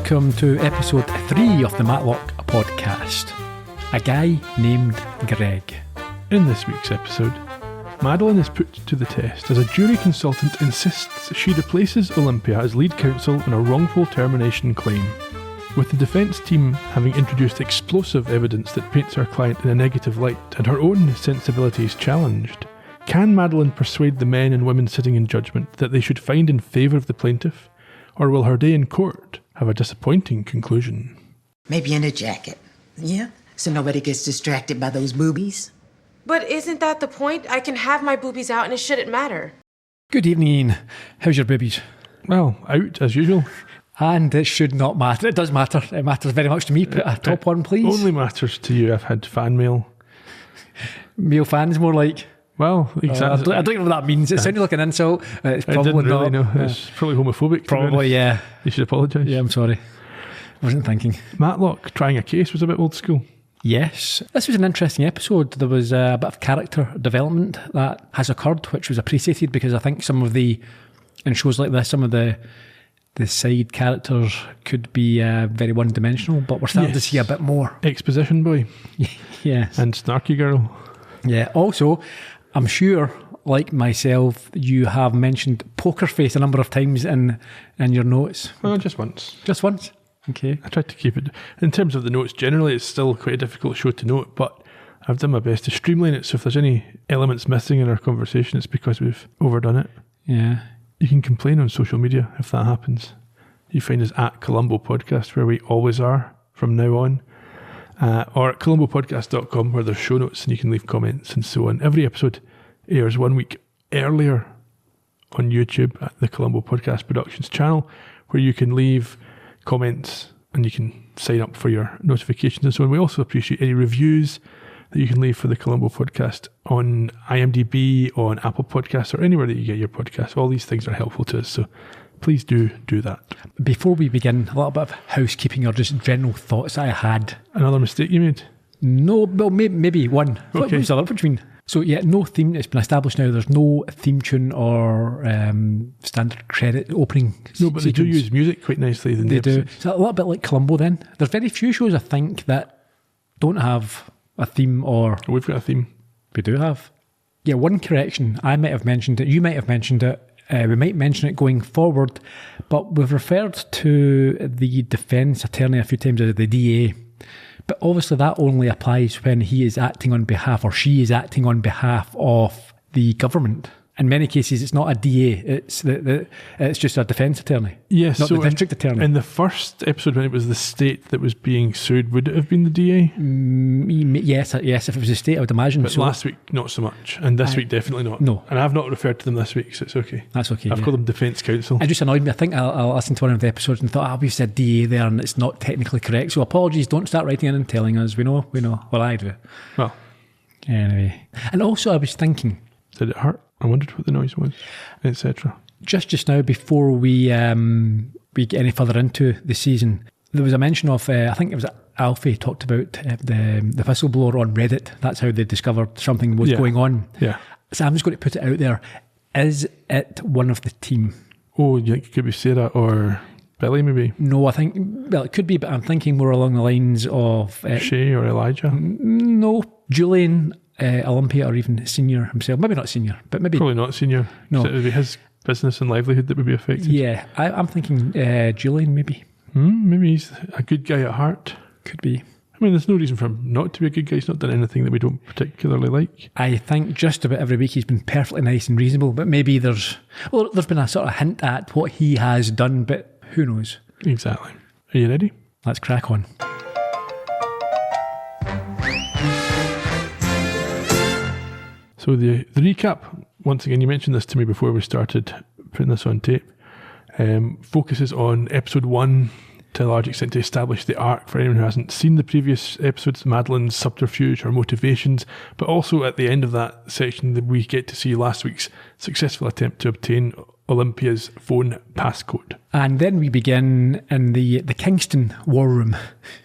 welcome to episode 3 of the Matlock podcast. A guy named Greg. In this week's episode, Madeline is put to the test as a jury consultant insists she replaces Olympia as lead counsel in a wrongful termination claim. With the defence team having introduced explosive evidence that paints her client in a negative light and her own sensibilities challenged, can Madeline persuade the men and women sitting in judgment that they should find in favour of the plaintiff, or will her day in court have a disappointing conclusion? Maybe in a jacket, yeah? So nobody gets distracted by those boobies. But isn't that the point? I can have my boobies out and it shouldn't matter. Good evening, Ian. How's your boobies? Well, out as usual. And it should not matter. It does matter. It matters very much to me. Put a top on, please. Only matters to you. I've had fan mail. Male fans, more like. Well, exactly. I don't know what that means. It sounded like an insult. It's probably I didn't really not. know. It's probably homophobic. Probably, yeah. You should apologise. Yeah, I'm sorry. I wasn't thinking. Matlock trying a case was a bit old school. Yes. This was an interesting episode. There was a bit of character development that has occurred, which was appreciated because I think some of the, in shows like this, some of the side characters could be very one-dimensional, but we're starting to see a bit more. Exposition boy. Yes. And snarky girl. Yeah. Also, I'm sure, like myself, you have mentioned poker face a number of times in your notes. Well, just once. Just once? Okay. I tried to keep it. In terms of the notes, generally it's still quite a difficult show to note, but I've done my best to streamline it, so if there's any elements missing in our conversation, it's because we've overdone it. Yeah. You can complain on social media if that happens. You find us at Colombo Podcast, where we always are from now on, or at colombopodcast.com, where there's show notes and you can leave comments and so on. Every episode airs 1 week earlier on YouTube at the Colombo Podcast Productions channel, where you can leave comments and you can sign up for your notifications and so on. We also appreciate any reviews that you can leave for the Colombo Podcast on IMDb, on Apple Podcasts, or anywhere that you get your podcasts. All these things are helpful to us, so please do that. Before we begin, a little bit of housekeeping or just general thoughts I had. Another mistake you made? No, well, maybe one. Okay. What was the other? What do you mean? So yeah, no theme. It's been established now. There's no theme tune or standard credit opening. No, but they do use music quite nicely. They do. So a little bit like Colombo. Then there's very few shows I think that don't have a theme or. We've got a theme. We do have. Yeah, one correction. I might have mentioned it. You might have mentioned it. We might mention it going forward, but we've referred to the defence attorney a few times as the DA. But obviously that only applies when he is acting on behalf or she is acting on behalf of the government. In many cases, it's not a DA, it's just a defence attorney. Yes, not so the district attorney. In the first episode, when it was the state that was being sued, would it have been the DA? Yes, if it was the state, I would imagine. But last week, not so much. And this week, definitely not. No. And I've not referred to them this week, so it's okay. That's okay. I've called them defence counsel. It just annoyed me. I think I listened to one of the episodes and thought, we've said DA there and it's not technically correct. So apologies, don't start writing in and telling us. We know. Well, I do. Well. Anyway. And also I was thinking. Did it hurt? I wondered what the noise was, etc. Just now, before we get any further into the season, there was a mention of, I think it was Alfie talked about the whistleblower on Reddit. That's how they discovered something was going on. Yeah. So I'm just going to put it out there. Is it one of the team? Oh, you think it could be Sarah or Billy maybe? No, I think, well, it could be, but I'm thinking more along the lines of... Shay or Elijah? No, Julian... Olympia or even Senior himself. Maybe not Senior, but maybe... Probably not Senior. No. So it would be his business and livelihood that would be affected. Yeah, I'm thinking Julian maybe. Maybe he's a good guy at heart. Could be. I mean, there's no reason for him not to be a good guy. He's not done anything that we don't particularly like. I think just about every week he's been perfectly nice and reasonable, but maybe there's been a sort of hint at what he has done, but who knows? Exactly. Are you ready? Let's crack on. So the recap, once again, you mentioned this to me before we started putting this on tape, focuses on episode 1 to a large extent to establish the arc for anyone who hasn't seen the previous episodes, Madeline's subterfuge, her motivations, but also at the end of that section that we get to see last week's successful attempt to obtain Olympia's phone passcode. And then we begin in the Kingston war room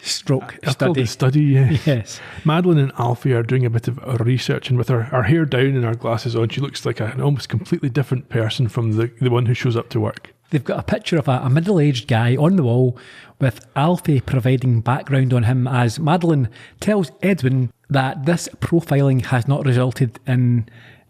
study. Study, yes. Yes. Madeline and Alfie are doing a bit of research, and with her hair down and her glasses on, she looks like an almost completely different person from the one who shows up to work. They've got a picture of a middle-aged guy on the wall with Alfie providing background on him as Madeline tells Edwin that this profiling has not resulted in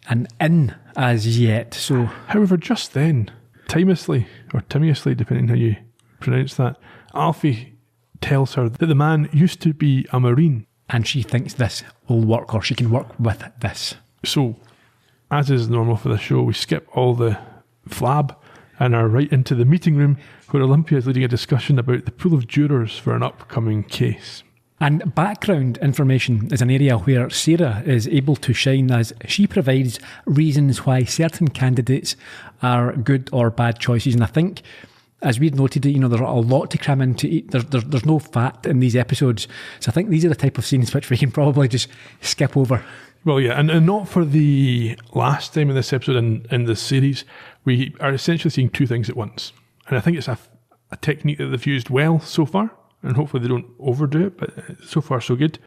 an in as yet. So, however, just then, timiously, depending how you pronounce that, Alfie tells her that the man used to be a Marine. And she thinks this will work, or she can work with this. So, as is normal for the show, we skip all the flab and are right into the meeting room where Olympia is leading a discussion about the pool of jurors for an upcoming case. And background information is an area where Sarah is able to shine, as she provides reasons why certain candidates are good or bad choices. And I think, as we've noted, there's a lot to cram into. There's no fat in these episodes. So I think these are the type of scenes which we can probably just skip over. Well, yeah, and not for the last time in this episode in the series. We are essentially seeing two things at once. And I think it's a technique that they've used well so far. And hopefully they don't overdo it, but so far so good.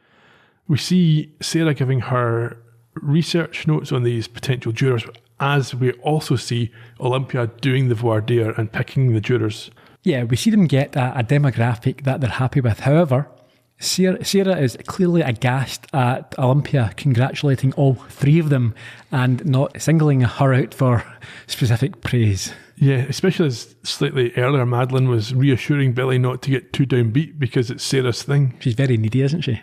We see Sarah giving her research notes on these potential jurors, as we also see Olympia doing the voir dire and picking the jurors. Yeah, we see them get a demographic that they're happy with. However, Sarah is clearly aghast at Olympia congratulating all three of them and not singling her out for specific praise. Yeah, especially as slightly earlier Madeline was reassuring Billy not to get too downbeat because it's Sarah's thing. She's very needy, isn't she?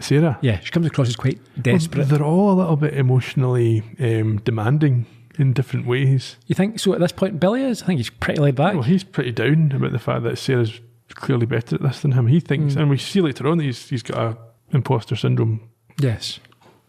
Sarah? Yeah, she comes across as quite desperate. Well, they're all a little bit emotionally demanding in different ways. You think so at this point Billy is? I think he's pretty laid back. Well, he's pretty down about the fact that Sarah's clearly better at this than him. He thinks, and we see later on that he's got a imposter syndrome. Yes.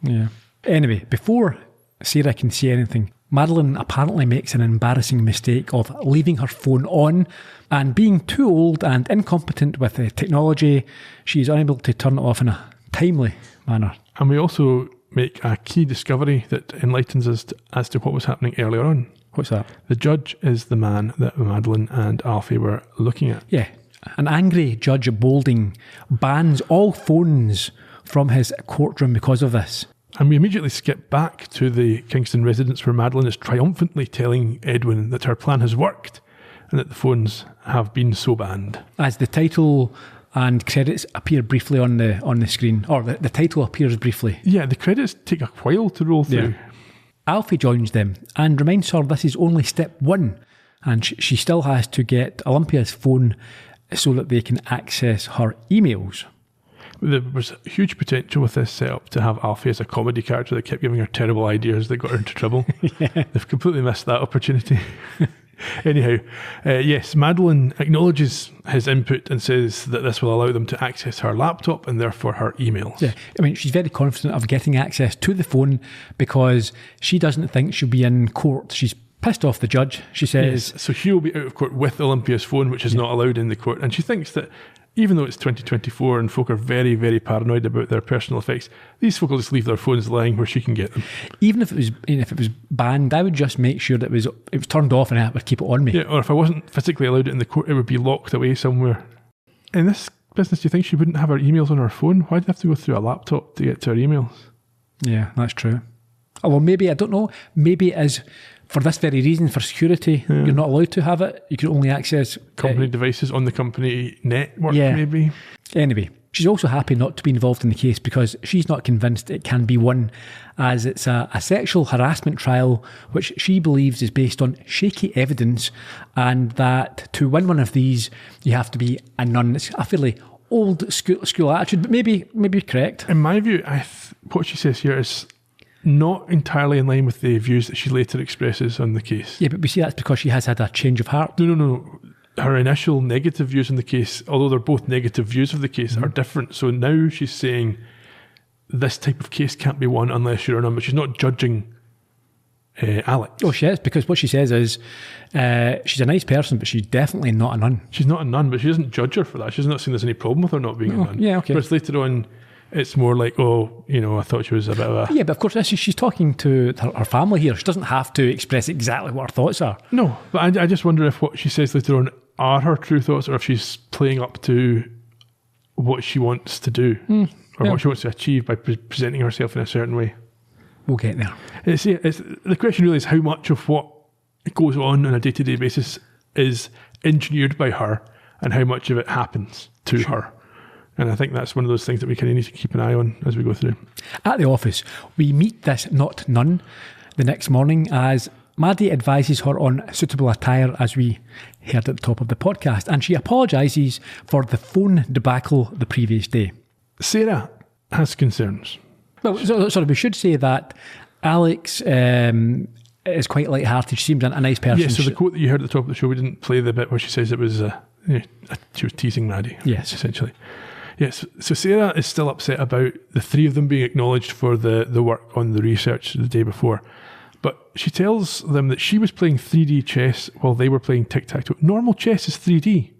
Yeah. Anyway, before Sarah can say anything, Madeline apparently makes an embarrassing mistake of leaving her phone on, and being too old and incompetent with technology, she is unable to turn it off in a timely manner. And we also make a key discovery that enlightens us as to what was happening earlier on. What's that? The judge is the man that Madeline and Alfie were looking at. Yeah. An angry Judge Boulding bans all phones from his courtroom because of this. And we immediately skip back to the Kingston residence where Madeline is triumphantly telling Edwin that her plan has worked and that the phones have been so banned. As the title and credits appear briefly on the screen, or the title appears briefly. Yeah, the credits take a while to roll through. Yeah. Alfie joins them and reminds her this is only step one, and she still has to get Olympia's phone so that they can access her emails. There was huge potential with this setup to have Alfie as a comedy character that kept giving her terrible ideas that got her into trouble. Yeah. They've completely missed that opportunity. Anyhow, yes, Madeline acknowledges his input and says that this will allow them to access her laptop and therefore her emails. Yeah, I mean, she's very confident of getting access to the phone because she doesn't think she'll be in court. She's pissed off the judge, she says. Yes, so he'll be out of court with Olympia's phone, which is not allowed in the court. And she thinks that even though it's 2024 and folk are very, very paranoid about their personal effects, these folk will just leave their phones lying where she can get them. Even if it was banned, I would just make sure that it was turned off and I would keep it on me. Yeah, or if I wasn't physically allowed it in the court, it would be locked away somewhere. In this business, do you think she wouldn't have her emails on her phone? Why do you have to go through a laptop to get to her emails? Yeah, that's true. Oh, well, maybe, I don't know, maybe it is for this very reason, for security. Yeah. You're not allowed to have it. You can only access company devices on the company network, maybe. Anyway, she's also happy not to be involved in the case because she's not convinced it can be won, as it's a sexual harassment trial which she believes is based on shaky evidence, and that to win one of these you have to be a nun. It's a fairly old school attitude, but maybe correct. In my view, what she says here is not entirely in line with the views that she later expresses on the case. Yeah, but we see that's because she has had a change of heart. No. Her initial negative views on the case, although they're both negative views of the case, are different. So now she's saying this type of case can't be won unless you're a nun, but she's not judging Alex. Oh, she is, because what she says is she's a nice person, but she's definitely not a nun. She's not a nun, but she doesn't judge her for that. She's not saying there's any problem with her not being a nun. Yeah, okay. Whereas later on, it's more like, I thought she was a bit of a... Yeah, but of course, she's talking to her family here. She doesn't have to express exactly what her thoughts are. No, but I just wonder if what she says later on are her true thoughts, or if she's playing up to what she wants to do, or what she wants to achieve by presenting herself in a certain way. We'll get there. The question really is how much of what goes on a day-to-day basis is engineered by her and how much of it happens to her. And I think that's one of those things that we kind of need to keep an eye on as we go through. At the office, we meet this not nun the next morning as Maddie advises her on suitable attire, as we heard at the top of the podcast, and she apologises for the phone debacle the previous day. Sarah has concerns. Well, sorry, we should say that Alex is quite light-hearted. She seems a nice person. Yes, so the quote that you heard at the top of the show, we didn't play the bit where she says it was she was teasing Maddie. Yes. Essentially. Yes, so Sarah is still upset about the three of them being acknowledged for the work on the research the day before. But she tells them that she was playing 3D chess while they were playing tic-tac-toe. Normal chess is 3D.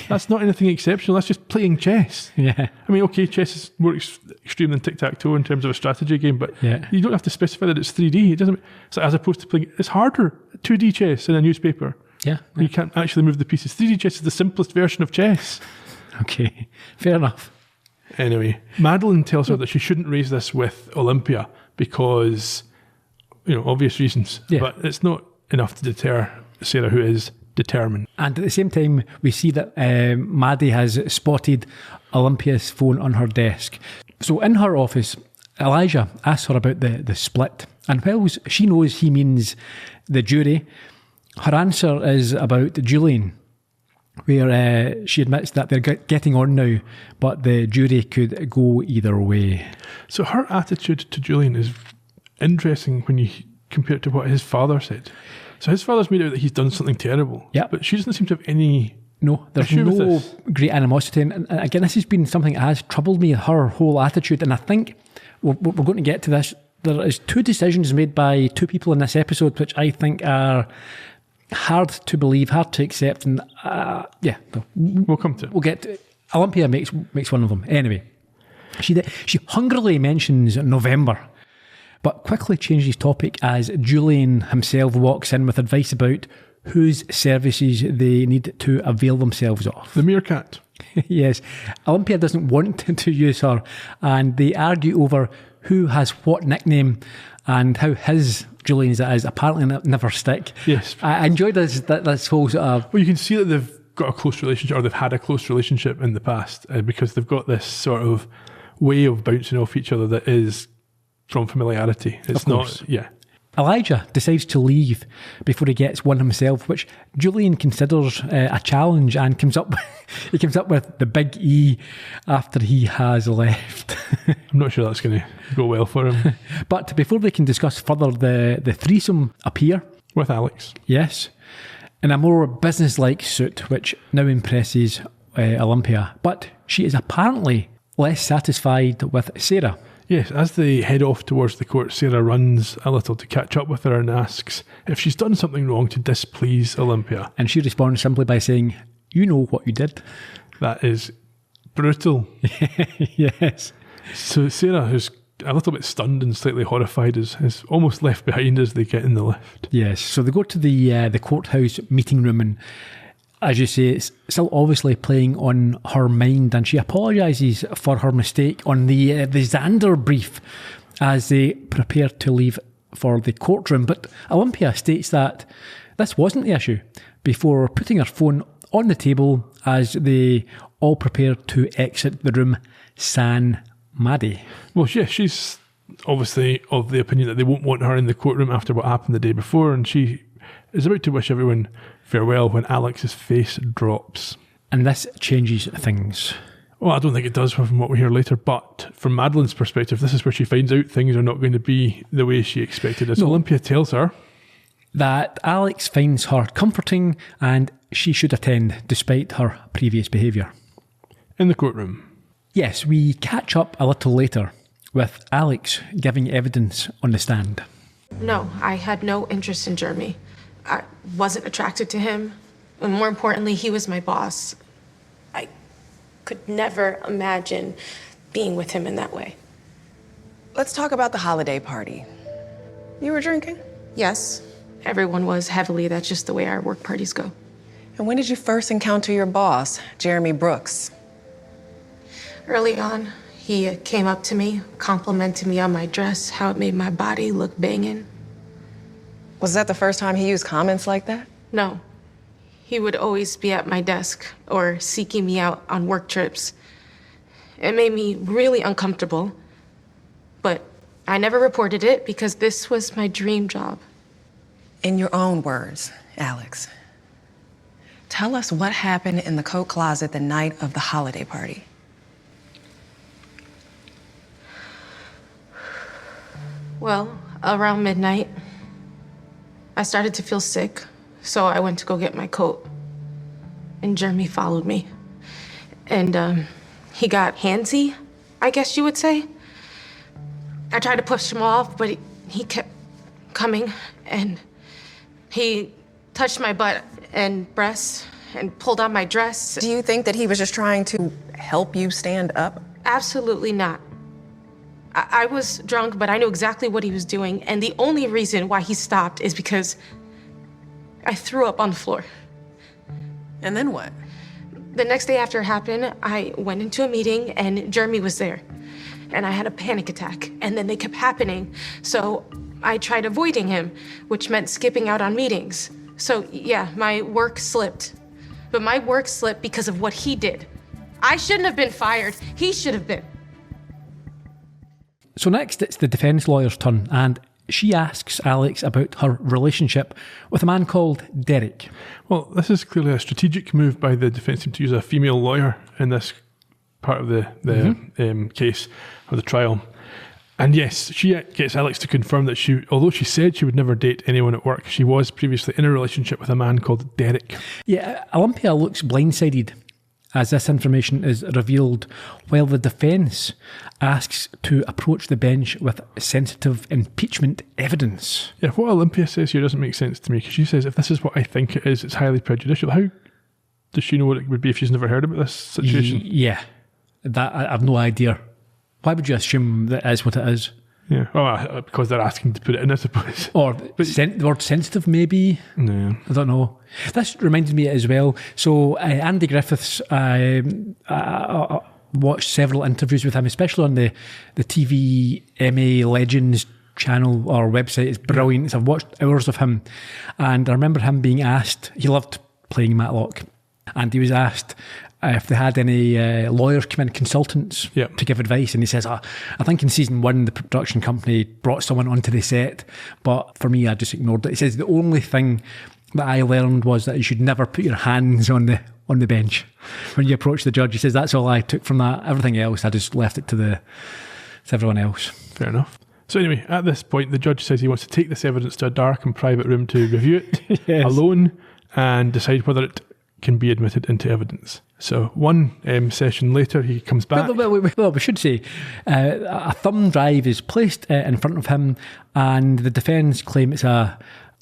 That's not anything exceptional. That's just playing chess. Yeah. I mean, okay, chess is more extreme than tic-tac-toe in terms of a strategy game, but you don't have to specify that it's 3D. It doesn't. So as opposed to playing, it's harder 2D chess in a newspaper. Yeah. You can't actually move the pieces. 3D chess is the simplest version of chess. Okay, fair enough. Anyway, Madeline tells her that she shouldn't raise this with Olympia because, obvious reasons. Yeah. But it's not enough to deter Sarah, who is determined. And at the same time, we see that Maddie has spotted Olympia's phone on her desk. So in her office, Elijah asks her about the split. And while she knows he means the jury, her answer is about Julian, where she admits that they're getting on now, but the jury could go either way. So her attitude to Julian is interesting when you compare it to what his father said. So his father's made out that he's done something terrible. Yeah. But she doesn't seem to have any... No, there's issue with no this. great animosity. And again, this has been something that has troubled me, her whole attitude. And I think we're going to get to this. There is two decisions made by two people in this episode, which I think are hard to believe, hard to accept. And We'll come to it. We'll get to it. Olympia makes one of them. Anyway, she hungrily mentions November, but quickly changes topic as Julian himself walks in with advice about whose services they need to avail themselves of. The meerkat. Yes, Olympia doesn't want to use her, and they argue over who has what nickname and how his, Julian's that is, apparently never stick. Yes. I enjoyed this whole sort of... Well, you can see that they've got a close relationship, or they've had a close relationship in the past, because they've got this sort of way of bouncing off each other that is from familiarity. It's not... Yeah. Elijah decides to leave before he gets one himself, which Julian considers a challenge, and comes up with the big E after he has left. I'm not sure that's going to go well for him. But before they can discuss further, the threesome appear. With Alex. Yes. In a more business-like suit, which now impresses Olympia. But she is apparently less satisfied with Sarah. Yes, as they head off towards the court, Sarah runs a little to catch up with her and asks if she's done something wrong to displease Olympia. And she responds simply by saying, "You know what you did." That is brutal. Yes. So Sarah, who's a little bit stunned and slightly horrified, is almost left behind as they get in the lift. Yes. So they go to the courthouse meeting room, and as you say, it's still obviously playing on her mind, and she apologises for her mistake on the Xander brief as they prepare to leave for the courtroom. But Olympia states that this wasn't the issue before putting her phone on the table as they all prepare to exit the room sans Maddie. Well, yeah, she's obviously of the opinion that they won't want her in the courtroom after what happened the day before, and she is about to wish everyone farewell when Alex's face drops. And this changes things. Well, I don't think it does from what we hear later, but from Madeline's perspective, this is where she finds out things are not going to be the way she expected it. So Olympia tells her that Alex finds her comforting and she should attend despite her previous behaviour. In the courtroom. Yes, we catch up a little later with Alex giving evidence on the stand. No, I had no interest in Jeremy. I wasn't attracted to him. And more importantly, he was my boss. I could never imagine being with him in that way. Let's talk about the holiday party. You were drinking? Yes, everyone was heavily. That's just the way our work parties go. And when did you first encounter your boss, Jeremy Brooks? Early on, he came up to me, complimented me on my dress, how it made my body look banging. Was that the first time he used comments like that? No. He would always be at my desk or seeking me out on work trips. It made me really uncomfortable, but I never reported it because this was my dream job. In your own words, Alex, tell us what happened in the coat closet the night of the holiday party. Well, around midnight, I started to feel sick, so I went to go get my coat. And Jeremy followed me. And he got handsy, I guess you would say. I tried to push him off, but he kept coming, and he touched my butt and breasts and pulled on my dress. Do you think that he was just trying to help you stand up? Absolutely not. I was drunk, but I knew exactly what he was doing, and the only reason why he stopped is because I threw up on the floor. And then what? The next day after it happened, I went into a meeting, and Jeremy was there. And I had a panic attack, and then they kept happening. So I tried avoiding him, which meant skipping out on meetings. So yeah, my work slipped. But my work slipped because of what he did. I shouldn't have been fired. He should have been. So next, it's the defence lawyer's turn, and she asks Alex about her relationship with a man called Derek. Well, this is clearly a strategic move by the defence team to use a female lawyer in this part of the case of the trial. And yes, she gets Alex to confirm that although she said she would never date anyone at work, she was previously in a relationship with a man called Derek. Yeah, Olympia looks blindsided as this information is revealed, while the defence asks to approach the bench with sensitive impeachment evidence. Yeah, what Olympia says here doesn't make sense to me, because she says, if this is what I think it is, it's highly prejudicial. How does she know what it would be if she's never heard about this situation? Yeah, that I have no idea. Why would you assume that it is what it is? Yeah, well, because they're asking to put it in, I suppose. Or the word sensitive, maybe? No. I don't know. This reminds me as well. So Andy Griffiths, I watched several interviews with him, especially on the TV MA Legends channel or website. It's brilliant. So I've watched hours of him. And I remember him being asked, he loved playing Matlock, and he was asked if they had any lawyers come in, consultants, to give advice. And he says, I think in season 1, the production company brought someone onto the set, but for me, I just ignored it. He says, the only thing that I learned was that you should never put your hands on the bench when you approach the judge. He says, that's all I took from that. Everything else, I just left it to everyone else. Fair enough. So anyway, at this point, the judge says he wants to take this evidence to a dark and private room to review it alone and decide whether it can be admitted into evidence. So one session later, he comes back. Well, we should say a thumb drive is placed in front of him, and the defence claim it's a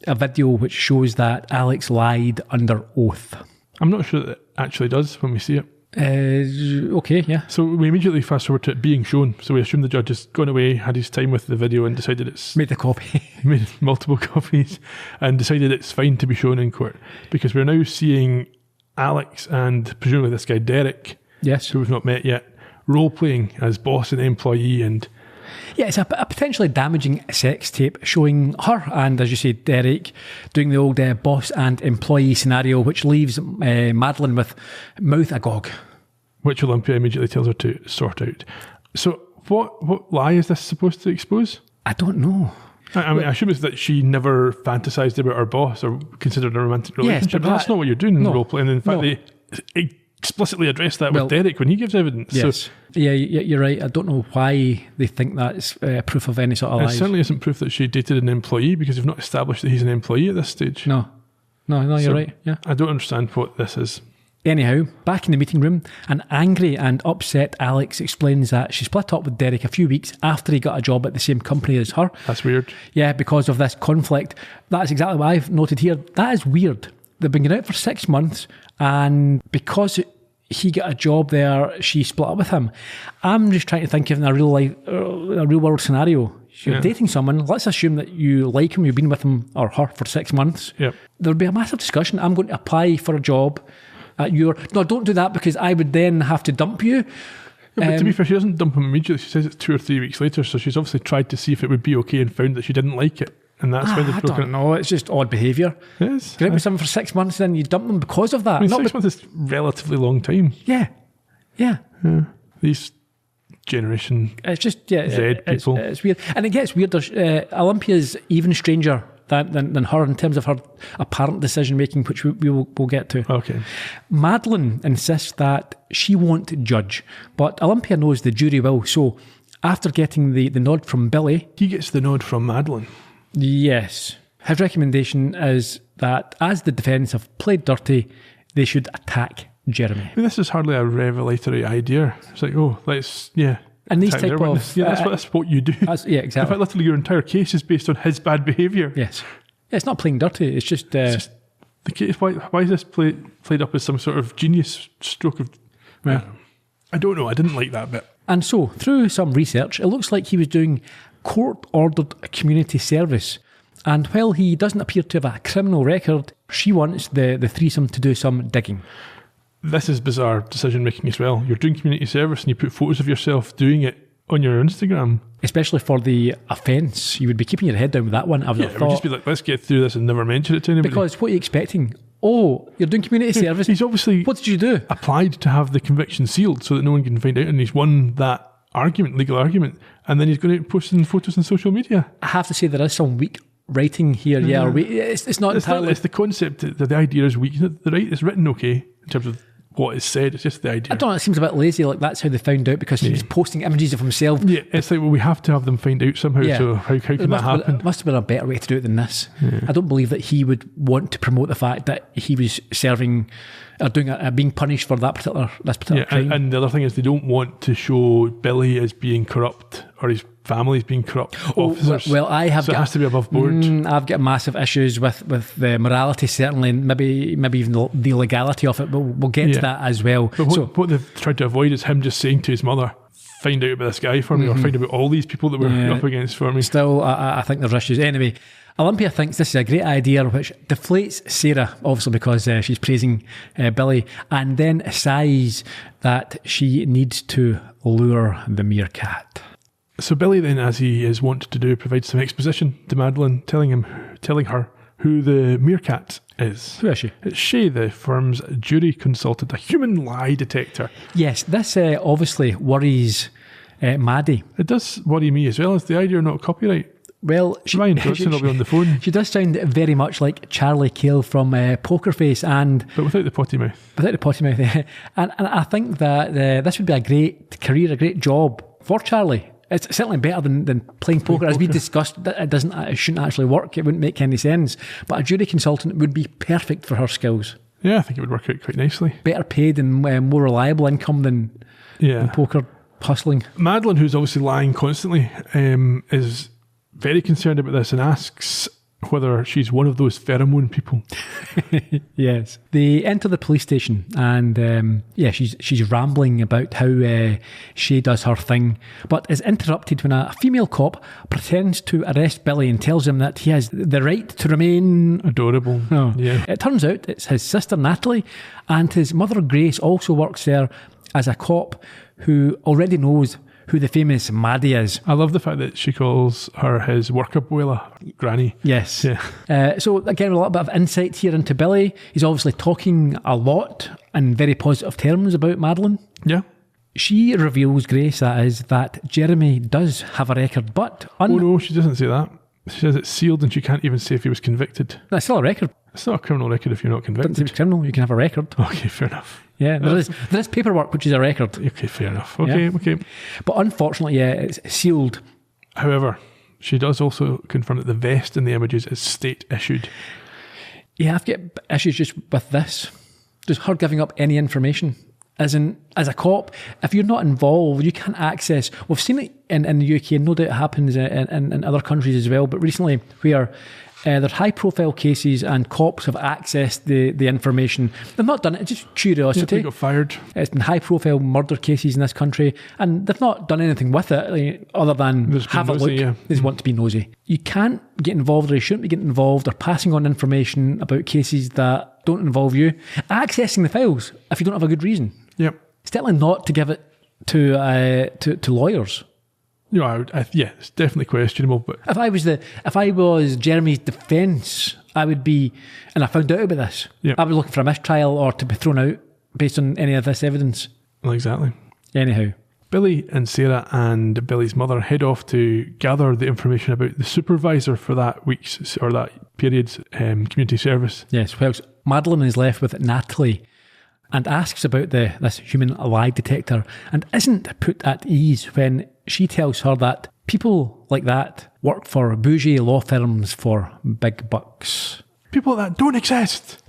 video which shows that Alex lied under oath. I'm not sure that it actually does when we see it. Okay, yeah. So we immediately fast forward to it being shown. So we assume the judge has gone away, had his time with the video, and decided it's... Made a copy. Made multiple copies, and decided it's fine to be shown in court. Because we're now seeing Alex and presumably this guy Derek, who we've not met yet, role-playing as boss and employee. And yeah, it's a potentially damaging sex tape showing her and, as you say, Derek doing the old boss and employee scenario, which leaves Madeline with mouth agog. Which Olympia immediately tells her to sort out. So what lie is this supposed to expose? I don't know. I mean, I assume it's that she never fantasised about her boss or considered a romantic relationship. Yes, but that's not what you're doing in role-play. And in fact, they explicitly address that with Derek when he gives evidence. Yes. So, yeah, you're right. I don't know why they think that's proof of any sort of lies. It certainly isn't proof that she dated an employee, because you've not established that he's an employee at this stage. No, you're right. Yeah, I don't understand what this is. Anyhow, back in the meeting room, an angry and upset Alex explains that she split up with Derek a few weeks after he got a job at the same company as her. That's weird. Yeah, because of this conflict. That's exactly what I've noted here. That is weird. They've been going out for 6 months, and because he got a job there, she split up with him. I'm just trying to think of in a real world scenario. You're dating someone, let's assume that you like him, you've been with him or her for 6 months. Yep. There'd be a massive discussion. I'm going to apply for a job at no, don't do that, because I would then have to dump you. Yeah, but to be fair, she doesn't dump him immediately. She says it's 2 or 3 weeks later, so she's obviously tried to see if it would be okay and found that she didn't like it. And that's when they've I broken don't know. It's just odd behaviour. It is. You're out with someone for 6 months, then you dump them because of that. I mean, Not 6 months is relatively long time. Yeah. These generation It's just Z people. It's weird, and it gets weirder. Olympia's even stranger than her in terms of her apparent decision making, which we'll get to. Okay. Madeline insists that she won't judge, but Olympia knows the jury will. So after getting the nod from Billy, He gets the nod from Madeline. yes, his recommendation is that as the defence have played dirty, they should attack Jeremy. I mean, this is hardly a revelatory idea. It's like, oh, let's, And these attack type their of witness. that's what you do. yeah, In exactly. fact, literally your entire case is based on his bad behaviour. Yes, it's not playing dirty. It's just, It's just the case. Why is this played up as some sort of genius stroke of... I don't know. I didn't like that bit. And so, through some research, it looks like he was doing court-ordered community service. And while he doesn't appear to have a criminal record, she wants the threesome to do some digging. This is bizarre decision making as well. You're doing community service and you put photos of yourself doing it on your Instagram. Especially for the offence. You would be keeping your head down with that one, I would have It would thought. just be like, let's get through this and never mention it to anybody. Because what are you expecting? Oh, you're doing community service. He's obviously What did you do? applied to have the conviction sealed so that no one can find out, and he's won that legal argument, and then he's going to post photos on social media. I have to say there is some weak writing here. It's not entirely... It's the concept that the idea is weak. It's written okay in terms of what is said. It's just the idea. I don't know, it seems a bit lazy, like that's how they found out, because he was posting images of himself. Yeah, it's like, well, we have to have them find out somehow, so how can that happen? It must have been a better way to do it than this. I don't believe that he would want to promote the fact that he was serving or being punished for this particular crime. And the other thing is they don't want to show Billy as being corrupt or his family's being corrupt officers. Well, it has to be above board. I've got massive issues with the morality, certainly, and maybe even the legality of it, but we'll get to that as well. But what they've tried to avoid is him just saying to his mother, find out about this guy for me, or find out about all these people that we're up against for me. Still, I think there's issues. Anyway, Olympia thinks this is a great idea, which deflates Sarah, obviously because she's praising Billy, and then sighs that she needs to lure the meerkat. So Billy then, as he is wont to do, provides some exposition to Madeline, telling her who the meerkat is. Who is she? It's Shay, the firm's jury consultant, a human lie detector. Yes, this obviously worries Maddie. It does worry me as well. Is the idea not copyright? Well, Ryan Dodson will be on the phone. She does sound very much like Charlie Cale from Poker Face, But without the potty mouth. Without the potty mouth, and I think that this would be a great career, a great job for Charlie. It's certainly better than playing poker. As we discussed, it shouldn't actually work. It wouldn't make any sense. But a jury consultant would be perfect for her skills. Yeah, I think it would work out quite nicely. Better paid and more reliable income than poker hustling. Madeline, who's obviously lying constantly, is very concerned about this and asks whether she's one of those pheromone people. Yes. They enter the police station and she's rambling about how she does her thing, but is interrupted when a female cop pretends to arrest Billy and tells him that he has the right to remain adorable. Oh. Yeah. It turns out it's his sister Natalie, and his mother Grace also works there as a cop who already knows who the famous Maddie is. I love the fact that she calls her his work abuela, Granny. Yes. Yeah. So again, a little bit of insight here into Billy. He's obviously talking a lot in very positive terms about Madeline. Yeah. She reveals, Grace, that Jeremy does have a record, but... Oh no, she doesn't say that. She says it's sealed and she can't even say if he was convicted. That's still a record. It's not a criminal record if you're not Doesn't convicted. say it's criminal, you can have a record. Okay, fair enough. Yeah, there is paperwork, which is a record. Okay, fair enough. Okay. But unfortunately, it's sealed. However, she does also confirm that the vest in the images is state issued. Yeah, I've got issues just with this. Just her giving up any information. As a cop, if you're not involved, you can't access... We've seen it in the UK, and no doubt it happens in other countries as well, but recently where there's high-profile cases and cops have accessed the information. They've not done it, it's just curiosity. Yeah, they got fired. It's been high-profile murder cases in this country, and they've not done anything with it other than have a look. Yeah. They just want to be nosy. You can't get involved, or you shouldn't be getting involved, or passing on information about cases that don't involve you. Accessing the files if you don't have a good reason. Yep. Certainly not to give it to lawyers. Yeah, it's definitely questionable. But If I was Jeremy's defence, I would be, and I found out about this, Yeah. I was looking for a mistrial or to be thrown out based on any of this evidence. well, exactly. Anyhow, Billy and Sarah and Billy's mother head off to gather the information about the supervisor for that week's or that period's community service. yes. Whilst Madeline is left with Natalie and asks about this human lie detector and isn't put at ease when she tells her that people like that work for bougie law firms for big bucks. People that don't exist.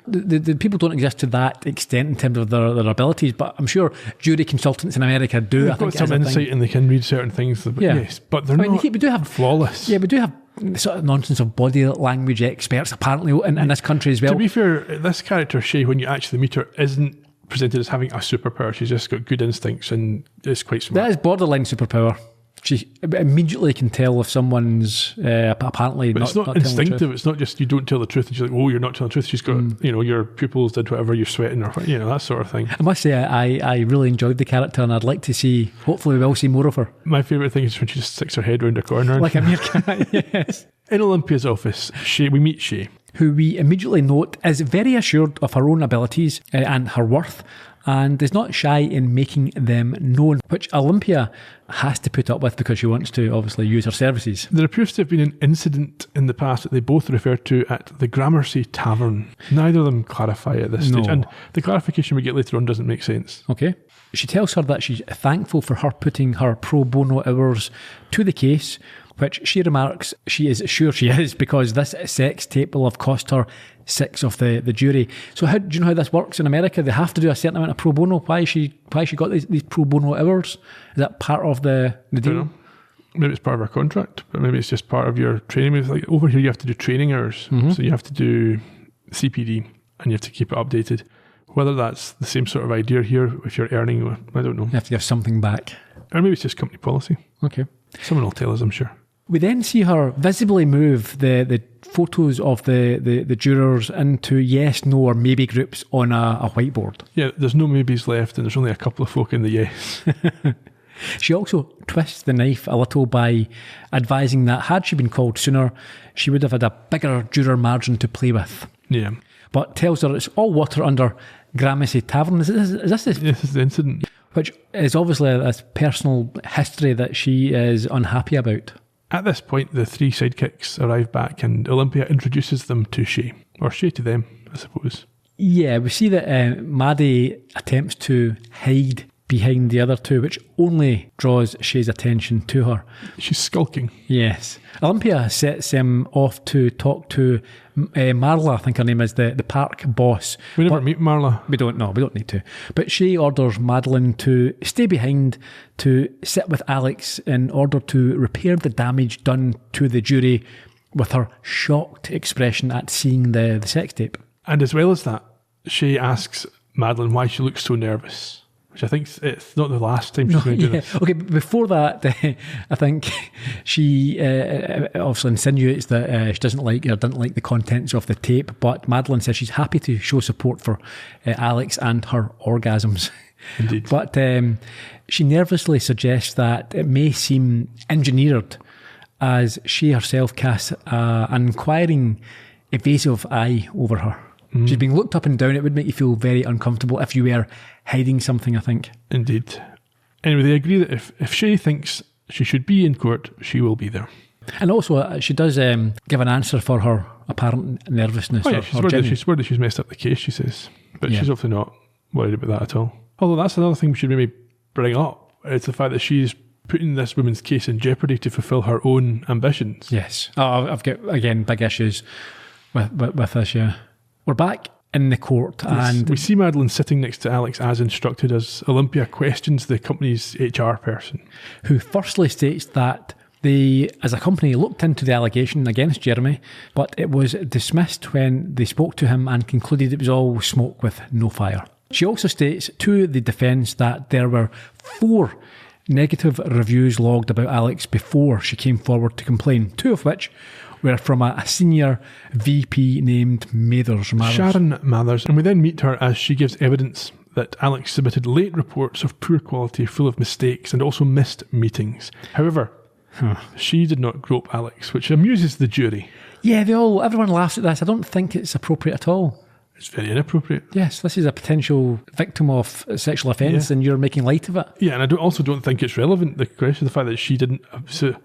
The people don't exist to that extent in terms of their abilities, but I'm sure jury consultants in America do. They've I think got some insight and they can read certain things. But Yeah. yes, but they're I mean, not we do have flawless. Yeah, we do have the sort of nonsense of body language experts apparently in this country as well. To be fair, this character, Shay, when you actually meet her, isn't presented as having a superpower. She's just got good instincts and is quite smart. That is borderline superpower. She immediately can tell if someone's apparently But not, it's not telling the truth. instinctive. It's not just you don't tell the truth and she's like, oh, you're not telling the truth. She's got, your pupils did whatever, you're sweating or, that sort of thing. I must say, I really enjoyed the character and I'd like to see, hopefully we'll see more of her. My favourite thing is when she just sticks her head round a corner. Like a meerkat, yes. In Olympia's office, we meet Shay. Who we immediately note is very assured of her own abilities and her worth, and is not shy in making them known, which Olympia has to put up with because she wants to obviously use her services. There appears to have been an incident in the past that they both refer to at the Gramercy Tavern. Neither of them clarify at this stage, and the clarification we get later on doesn't make sense. Okay. She tells her that she's thankful for her putting her pro bono hours to the case, which she remarks she is sure she is because this sex tape will have cost her 6 of the jury. So do you know how this works in America? They have to do a certain amount of pro bono. Why she got these pro bono hours? Is that part of the I deal? don't know. Maybe it's part of our contract, but maybe it's just part of your training. Maybe like over here you have to do training hours. So you have to do CPD and you have to keep it updated. Whether that's the same sort of idea here if you're earning, I don't know. You have to give something back. Or maybe it's just company policy. Okay. Someone will tell us, I'm sure. We then see her visibly move the photos of the jurors into yes, no, or maybe groups on a whiteboard. Yeah, there's no maybes left and there's only a couple of folk in the yes. She also twists the knife a little by advising that had she been called sooner, she would have had a bigger juror margin to play with. Yeah. But tells her it's all water under Gramercy Tavern. Is this This is the incident. which is obviously a personal history that she is unhappy about. At this point, the 3 sidekicks arrive back and Olympia introduces them to Shay. Or Shay to them, I suppose. Yeah, we see that Maddie attempts to hide behind the other two, which only draws Shay's attention to her. She's skulking. Yes. Olympia sets him off to talk to Marla, I think her name is, the park boss. We never meet Marla. We don't need to. But she orders Madeline to stay behind to sit with Alex in order to repair the damage done to the jury, with her shocked expression at seeing the sex tape. And as well as that, Shay asks Madeline why she looks so nervous. Which I think it's not the last time she's going to do this. Okay, but before that, I think she obviously insinuates that she didn't like the contents of the tape, but Madeline says she's happy to show support for Alex and her orgasms. Indeed. But she nervously suggests that it may seem engineered as she herself casts an inquiring, evasive eye over her. She's being looked up and down. It would make you feel very uncomfortable if you were hiding something, I think. Indeed. Anyway, they agree that if Shay thinks she should be in court, she will be there. And also, she does give an answer for her apparent nervousness. Oh yeah, she's worried that she's messed up the case, she says. But she's obviously not worried about that at all. Although that's another thing we should maybe bring up. It's the fact that she's putting this woman's case in jeopardy to fulfil her own ambitions. Yes. I've got, again, big issues with this, yeah. We're back in the court, and we see Madeline sitting next to Alex as instructed as Olympia questions the company's HR person, who firstly states that they, as a company, looked into the allegation against Jeremy, but it was dismissed when they spoke to him and concluded it was all smoke with no fire. She also states to the defence that there were 4 negative reviews logged about Alex before she came forward to complain, 2 of which were from a senior VP named Mathers. Sharon Mathers, and we then meet her as she gives evidence that Alex submitted late reports of poor quality, full of mistakes, and also missed meetings. However, she did not grope Alex, which amuses the jury. Yeah, everyone laughs at this. I don't think it's appropriate at all. It's very inappropriate. Yes, this is a potential victim of sexual offence, and you're making light of it. Yeah, and I also don't think it's relevant, the question, the fact that she didn't. So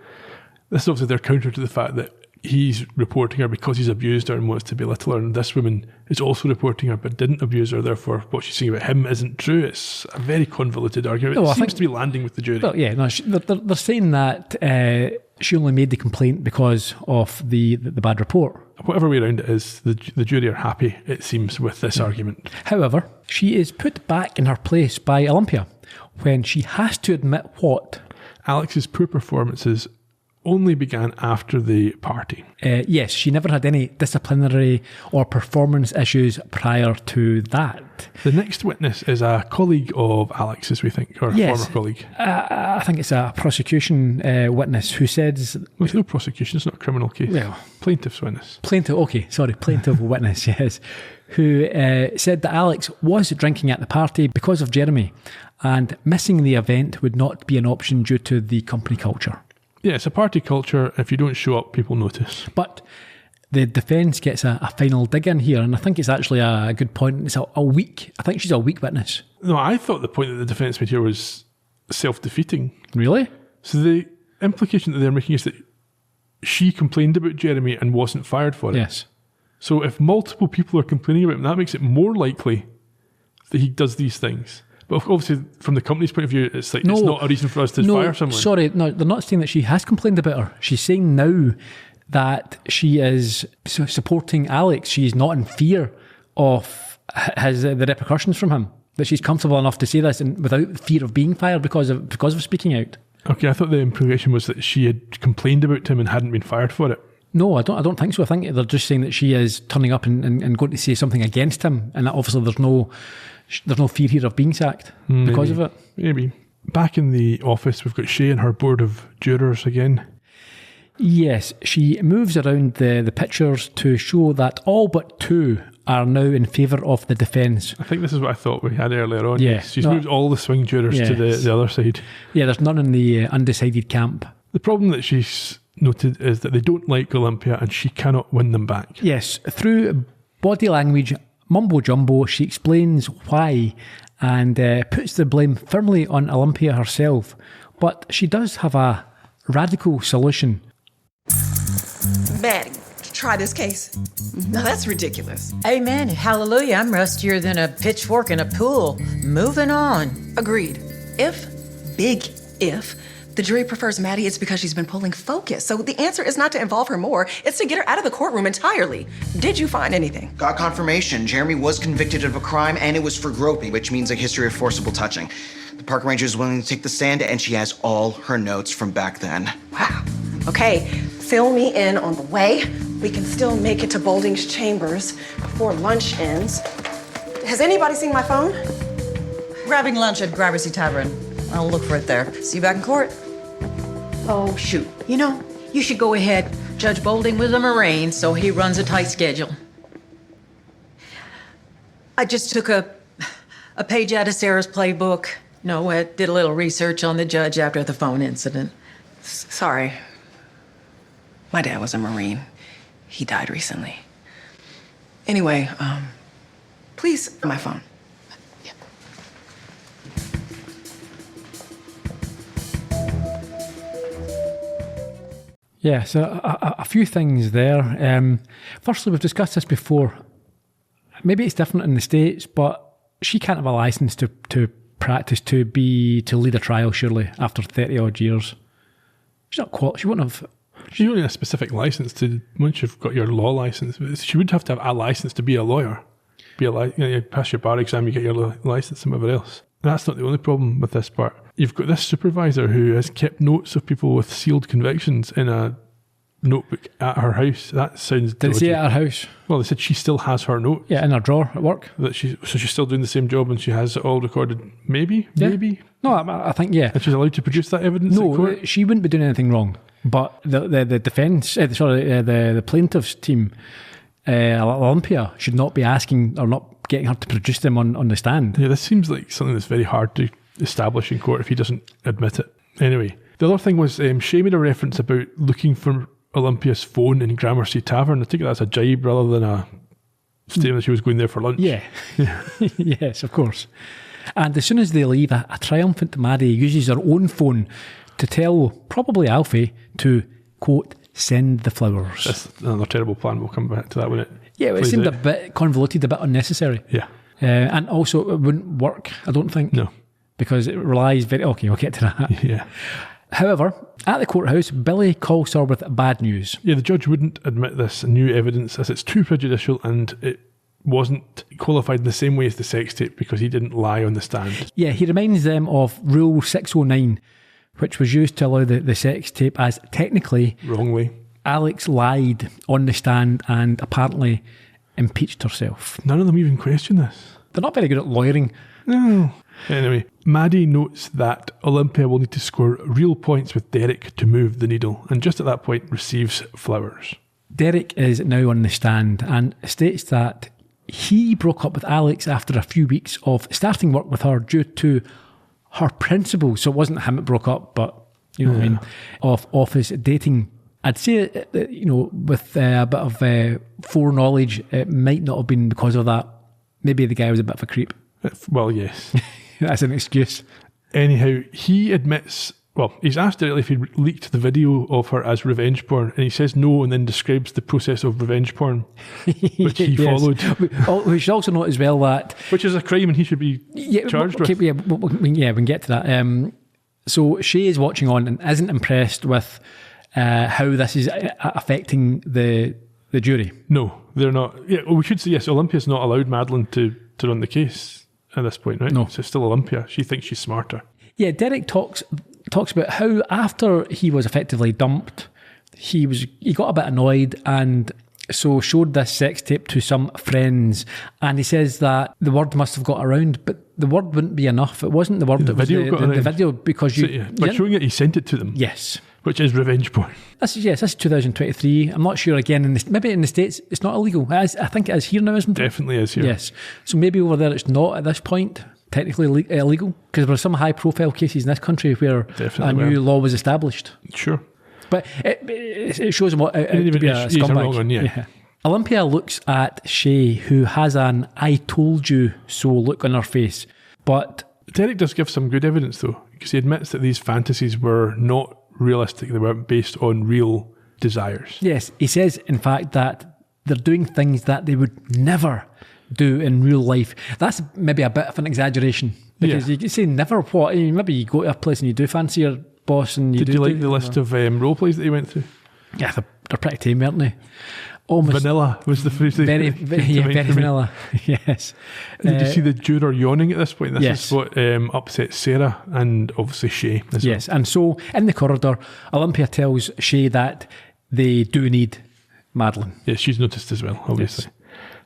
this is obviously their counter to the fact that he's reporting her because he's abused her and wants to belittle her, and this woman is also reporting her but didn't abuse her, therefore what she's saying about him isn't true. It's a very convoluted argument. It seems to be landing with the jury. Well, yeah, no, they're saying that she only made the complaint because of the bad report. Whatever way around it is, the jury are happy, it seems, with this argument. However, she is put back in her place by Olympia when she has to admit what? Alex's poor performances only began after the party. Yes, she never had any disciplinary or performance issues prior to that. The next witness is a colleague of Alex's, we think, or yes, former colleague. I think it's a prosecution witness who says... Well, it's no prosecution, it's not a criminal case. Well, plaintiff's witness. Plaintiff witness, yes. Who said that Alex was drinking at the party because of Jeremy, and missing the event would not be an option due to the company culture. Yeah, it's a party culture. If you don't show up, people notice. But the defence gets a final dig in here, and I think it's actually a good point. It's a weak... I think she's a weak witness. No, I thought the point that the defence made here was self-defeating. Really? So the implication that they're making is that she complained about Jeremy and wasn't fired for it. Yes. So if multiple people are complaining about him, that makes it more likely that he does these things. But obviously, from the company's point of view, it's like it's not a reason for us to fire someone. Sorry, no, they're not saying that she has complained about her. She's saying now that she is supporting Alex. She's not in fear of the repercussions from him. That she's comfortable enough to say this and without fear of being fired because of speaking out. Okay, I thought the implication was that she had complained about him and hadn't been fired for it. No, I don't think so. I think they're just saying that she is turning up and going to say something against him, and that obviously there's no fear here of being sacked because of it. Maybe. Back in the office, we've got Shay and her board of jurors again. Yes, she moves around the pictures to show that all but two are now in favour of the defence. I think this is what I thought we had earlier on. Yes. She's moved all the swing jurors to the other side. Yeah, there's none in the undecided camp. The problem that she's noted is that they don't like Olympia and she cannot win them back. Yes, through body language mumbo jumbo, she explains why and puts the blame firmly on Olympia herself. But she does have a radical solution. Maddie, try this case. No, that's ridiculous. Amen. Hallelujah. I'm rustier than a pitchfork in a pool. Moving on. Agreed. Big if, the jury prefers Maddie, it's because she's been pulling focus. So the answer is not to involve her more, it's to get her out of the courtroom entirely. Did you find anything? Got confirmation. Jeremy was convicted of a crime and it was for groping, which means a history of forcible touching. The park ranger is willing to take the stand and she has all her notes from back then. Wow. Okay, fill me in on the way. We can still make it to Bolding's chambers before lunch ends. Has anybody seen my phone? Grabbing lunch at Gramercy Tavern. I'll look for it there. See you back in court. Oh, shoot. You know, you should go ahead. Judge Bolding was a Marine, so he runs a tight schedule. I just took a page out of Sarah's playbook. No, I did a little research on the judge after the phone incident. Sorry. My dad was a Marine. He died recently. Anyway, please, my phone. Yeah, so a few things there. Firstly, we've discussed this before. Maybe it's different in the States, but she can't have a licence to practice to lead a trial, surely, after 30 odd years. She's not she wouldn't have... She don't need a specific licence to, once you've got your law licence, she would have to have a licence to be a lawyer. You pass your bar exam, you get your licence and whatever else. That's not the only problem with this part. You've got this supervisor who has kept notes of people with sealed convictions in a notebook at her house. That sounds Did they say at her house? Well, they said she still has her notes. Yeah, in her drawer at work. So she's still doing the same job and she has it all recorded. Maybe? No, I think, yeah. And she's allowed to produce that evidence in court? No, she wouldn't be doing anything wrong. But the defence, the plaintiff's team, Olympia, should not be asking or not getting her to produce them on the stand. Yeah, this seems like something that's very hard to establish in court if he doesn't admit it. Anyway, the other thing was Shay made a reference about looking for Olympia's phone in Gramercy Tavern. I think that's a jibe rather than a statement that she was going there for lunch. Yeah. Yes, of course. And as soon as they leave, a triumphant Maddie uses her own phone to tell probably Alfie to, quote, send the flowers. That's another terrible plan. We'll come back to that when it Yeah, it seemed a bit convoluted, a bit unnecessary. Yeah. And also, it wouldn't work, I don't think. No. Because it relies very... Okay, I'll get to that. Yeah. However, at the courthouse, Billy calls her with bad news. Yeah, the judge wouldn't admit this new evidence as it's too prejudicial and it wasn't qualified in the same way as the sex tape because he didn't lie on the stand. Yeah, he reminds them of Rule 609, which was used to allow the sex tape as technically... Wrongly. Alex lied on the stand and apparently impeached herself. None of them even question this. They're not very good at lawyering. No. Anyway, Maddie notes that Olympia will need to score real points with Derek to move the needle, and just at that point receives flowers. Derek is now on the stand and states that he broke up with Alex after a few weeks of starting work with her due to her principles. So it wasn't him that broke up, but, you know what I mean, of office dating. I'd say, with a bit of foreknowledge, it might not have been because of that. Maybe the guy was a bit of a creep. Well, yes. That's an excuse. Anyhow, he admits, well, he's asked directly if he leaked the video of her as revenge porn, and he says no and then describes the process of revenge porn, which he followed. We should also note as well that... Which is a crime and he should be charged with. Yeah, we can get to that. So Shay is watching on and isn't impressed with how this is affecting the jury. No, they're not. Yeah, well, we should say, yes, Olympia's not allowed Madeline to run the case at this point, right? No. So it's still Olympia. She thinks she's smarter. Yeah, Derek talks about how after he was effectively dumped, he got a bit annoyed and so showed this sex tape to some friends, and he says that the word must have got around, but the word wouldn't be enough. It wasn't the word, the video got around. The video, because by showing it, he sent it to them. Yes. Which is revenge porn. This is 2023. I'm not sure, again, maybe in the States it's not illegal. I think it is here now, isn't it? Definitely is here. Yes. So maybe over there it's not at this point technically illegal, because there were some high profile cases in this country where a new law was established. Sure. But it shows him what to be a scumbag. Yeah. Olympia looks at Shay, who has an I told you so look on her face. But Derek does give some good evidence though, because he admits that these fantasies were not realistic, they weren't based on real desires. Yes, he says in fact that they're doing things that they would never do in real life. That's maybe a bit of an exaggeration, because you can say never what. Maybe you go to a place and you do fancy your boss and you Did you like the list of role plays that he went through? Yeah, they're pretty tame, weren't they? Almost vanilla was the phrase. Very vanilla. Yes. Did you see the juror yawning at this point? This is what upset Sarah and obviously Shay as well. And so in the corridor, Olympia tells Shay that they do need Madeline. Yes, she's noticed as well, obviously. Yes.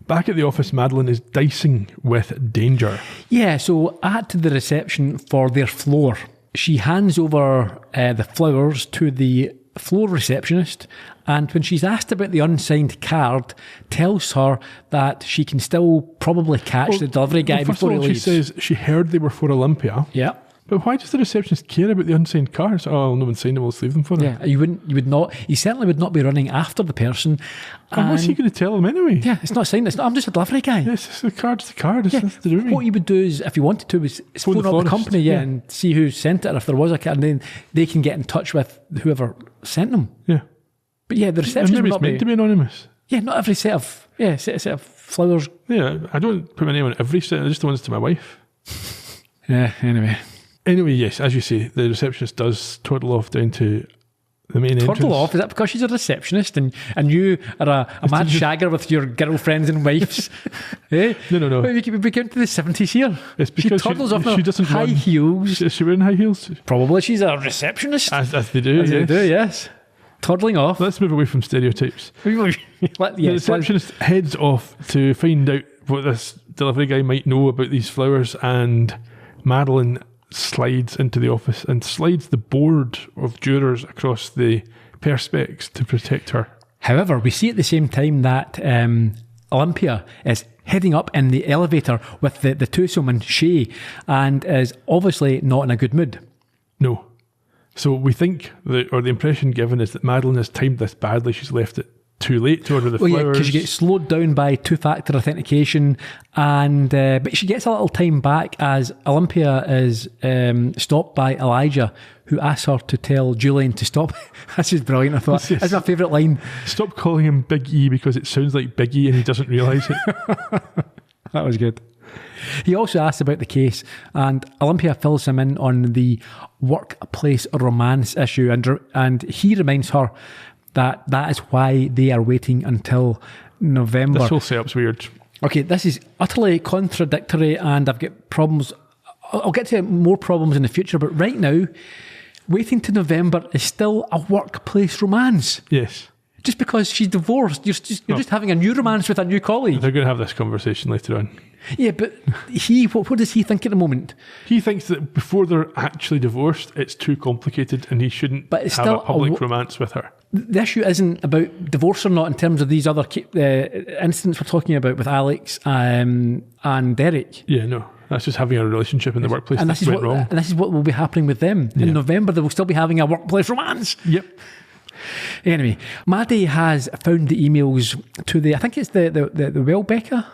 Back at the office, Madeline is dicing with danger. Yeah, so at the reception for their floor, she hands over the flowers to the floor receptionist, and when she's asked about the unsigned card, tells her that she can still probably catch the delivery guy before he leaves. She says she heard they were for Olympia. Yeah. But why does the receptionist care about the unsigned cards? Oh, no one signed them, we'll leave them for them. Yeah, you would not. He certainly would not be running after the person. And what's he going to tell them anyway? Yeah, it's not signed. I'm just a delivery guy. Yes, the card's the card. It's nothing to do with me. What you would do is, if you wanted to, is phone up the company, and see who sent it. Or if there was a card, and then they can get in touch with whoever sent them. Yeah. But yeah, the receptionist would not meant to be anonymous. Yeah, not every set of flowers. Yeah, I don't put my name on every set. Just the ones to my wife. Yeah. Anyway, yes, as you say, the receptionist does toddle off down to the main entrance. Toddle off? Is that because she's a receptionist and you are a mad shagger with your girlfriends and wives? Eh? No. Well, we came to the 70s here. It's because she toddles off she doesn't high heels. Is she wearing high heels? Probably. She's a receptionist. As they do, yes. They do, yes. Toddling off. Let's move away from stereotypes. The receptionist heads off to find out what this delivery guy might know about these flowers, and Madeline slides into the office and slides the board of jurors across the perspex to protect her. However, we see at the same time that Olympia is heading up in the elevator with the twosome, Shay, and is obviously not in a good mood. No. So we think, the impression given is that Madeline has timed this badly. She's left it too late to order the flowers. Because you get slowed down by two-factor authentication, and but she gets a little time back as Olympia is stopped by Elijah, who asks her to tell Julian to stop. This is brilliant, I thought. That's my favourite line. Stop calling him Big E because it sounds like Big E and he doesn't realise it. That was good. He also asks about the case, and Olympia fills him in on the workplace romance issue, and he reminds her that is why they are waiting until November. This whole setup's weird. Okay, this is utterly contradictory, and I've got problems. I'll get to more problems in the future, but right now, waiting to November is still a workplace romance. Yes. Just because she's divorced, you're just having a new romance with a new colleague. They're going to have this conversation later on. Yeah, but what does he think at the moment? He thinks that before they're actually divorced, it's too complicated and he shouldn't have a public romance with her. The issue isn't about divorce or not in terms of these other incidents we're talking about with Alex and Derek. Yeah, no. That's just having a relationship in the workplace that went wrong. And this is what will be happening with them. In November, they will still be having a workplace romance. Yep. Anyway, Maddie has found the emails to I think it's the Welbecker.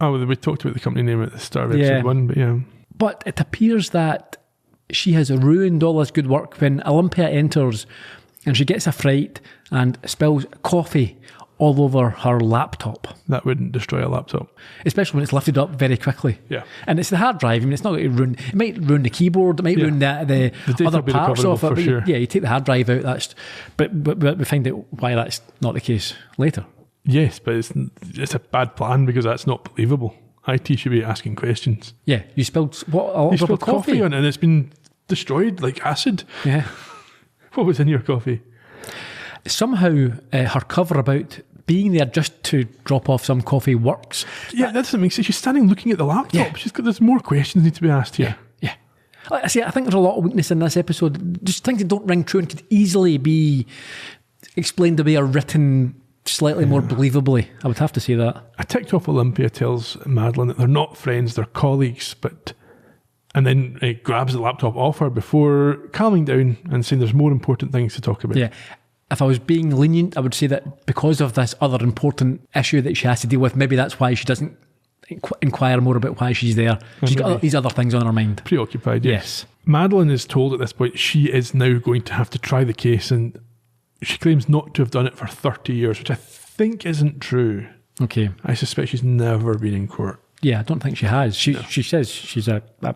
Oh, we talked about the company name at the start of episode 1, but yeah. But it appears that she has ruined all this good work when Olympia enters and she gets a fright and spills coffee all over her laptop. That wouldn't destroy a laptop. Especially when it's lifted up very quickly. Yeah. And it's the hard drive. I mean, it's not going to ruin... It might ruin the keyboard. It might ruin the other parts of it. But sure. You take the hard drive out. But we find out why that's not the case later. Yes, but it's a bad plan because that's not believable. IT should be asking questions. Yeah, you spilled You spilled coffee on it and it's been destroyed like acid. Yeah. What was in your coffee? Somehow her cover about being there just to drop off some coffee works. Yeah, that doesn't make sense. She's standing looking at the laptop. Yeah. There's more questions need to be asked here. Yeah. I think there's a lot of weakness in this episode. Just things that don't ring true and could easily be explained away or written slightly more believably. I would have to say that. A ticked off Olympia tells Madeline that they're not friends, they're colleagues, and then grabs the laptop off her before calming down and saying there's more important things to talk about. Yeah. If I was being lenient, I would say that because of this other important issue that she has to deal with, maybe that's why she doesn't inquire more about why she's there. She's got these other things on her mind. Preoccupied, yes. Madeline is told at this point she is now going to have to try the case, and she claims not to have done it for 30 years, which I think isn't true. Okay. I suspect she's never been in court. Yeah, I don't think she has. She says she's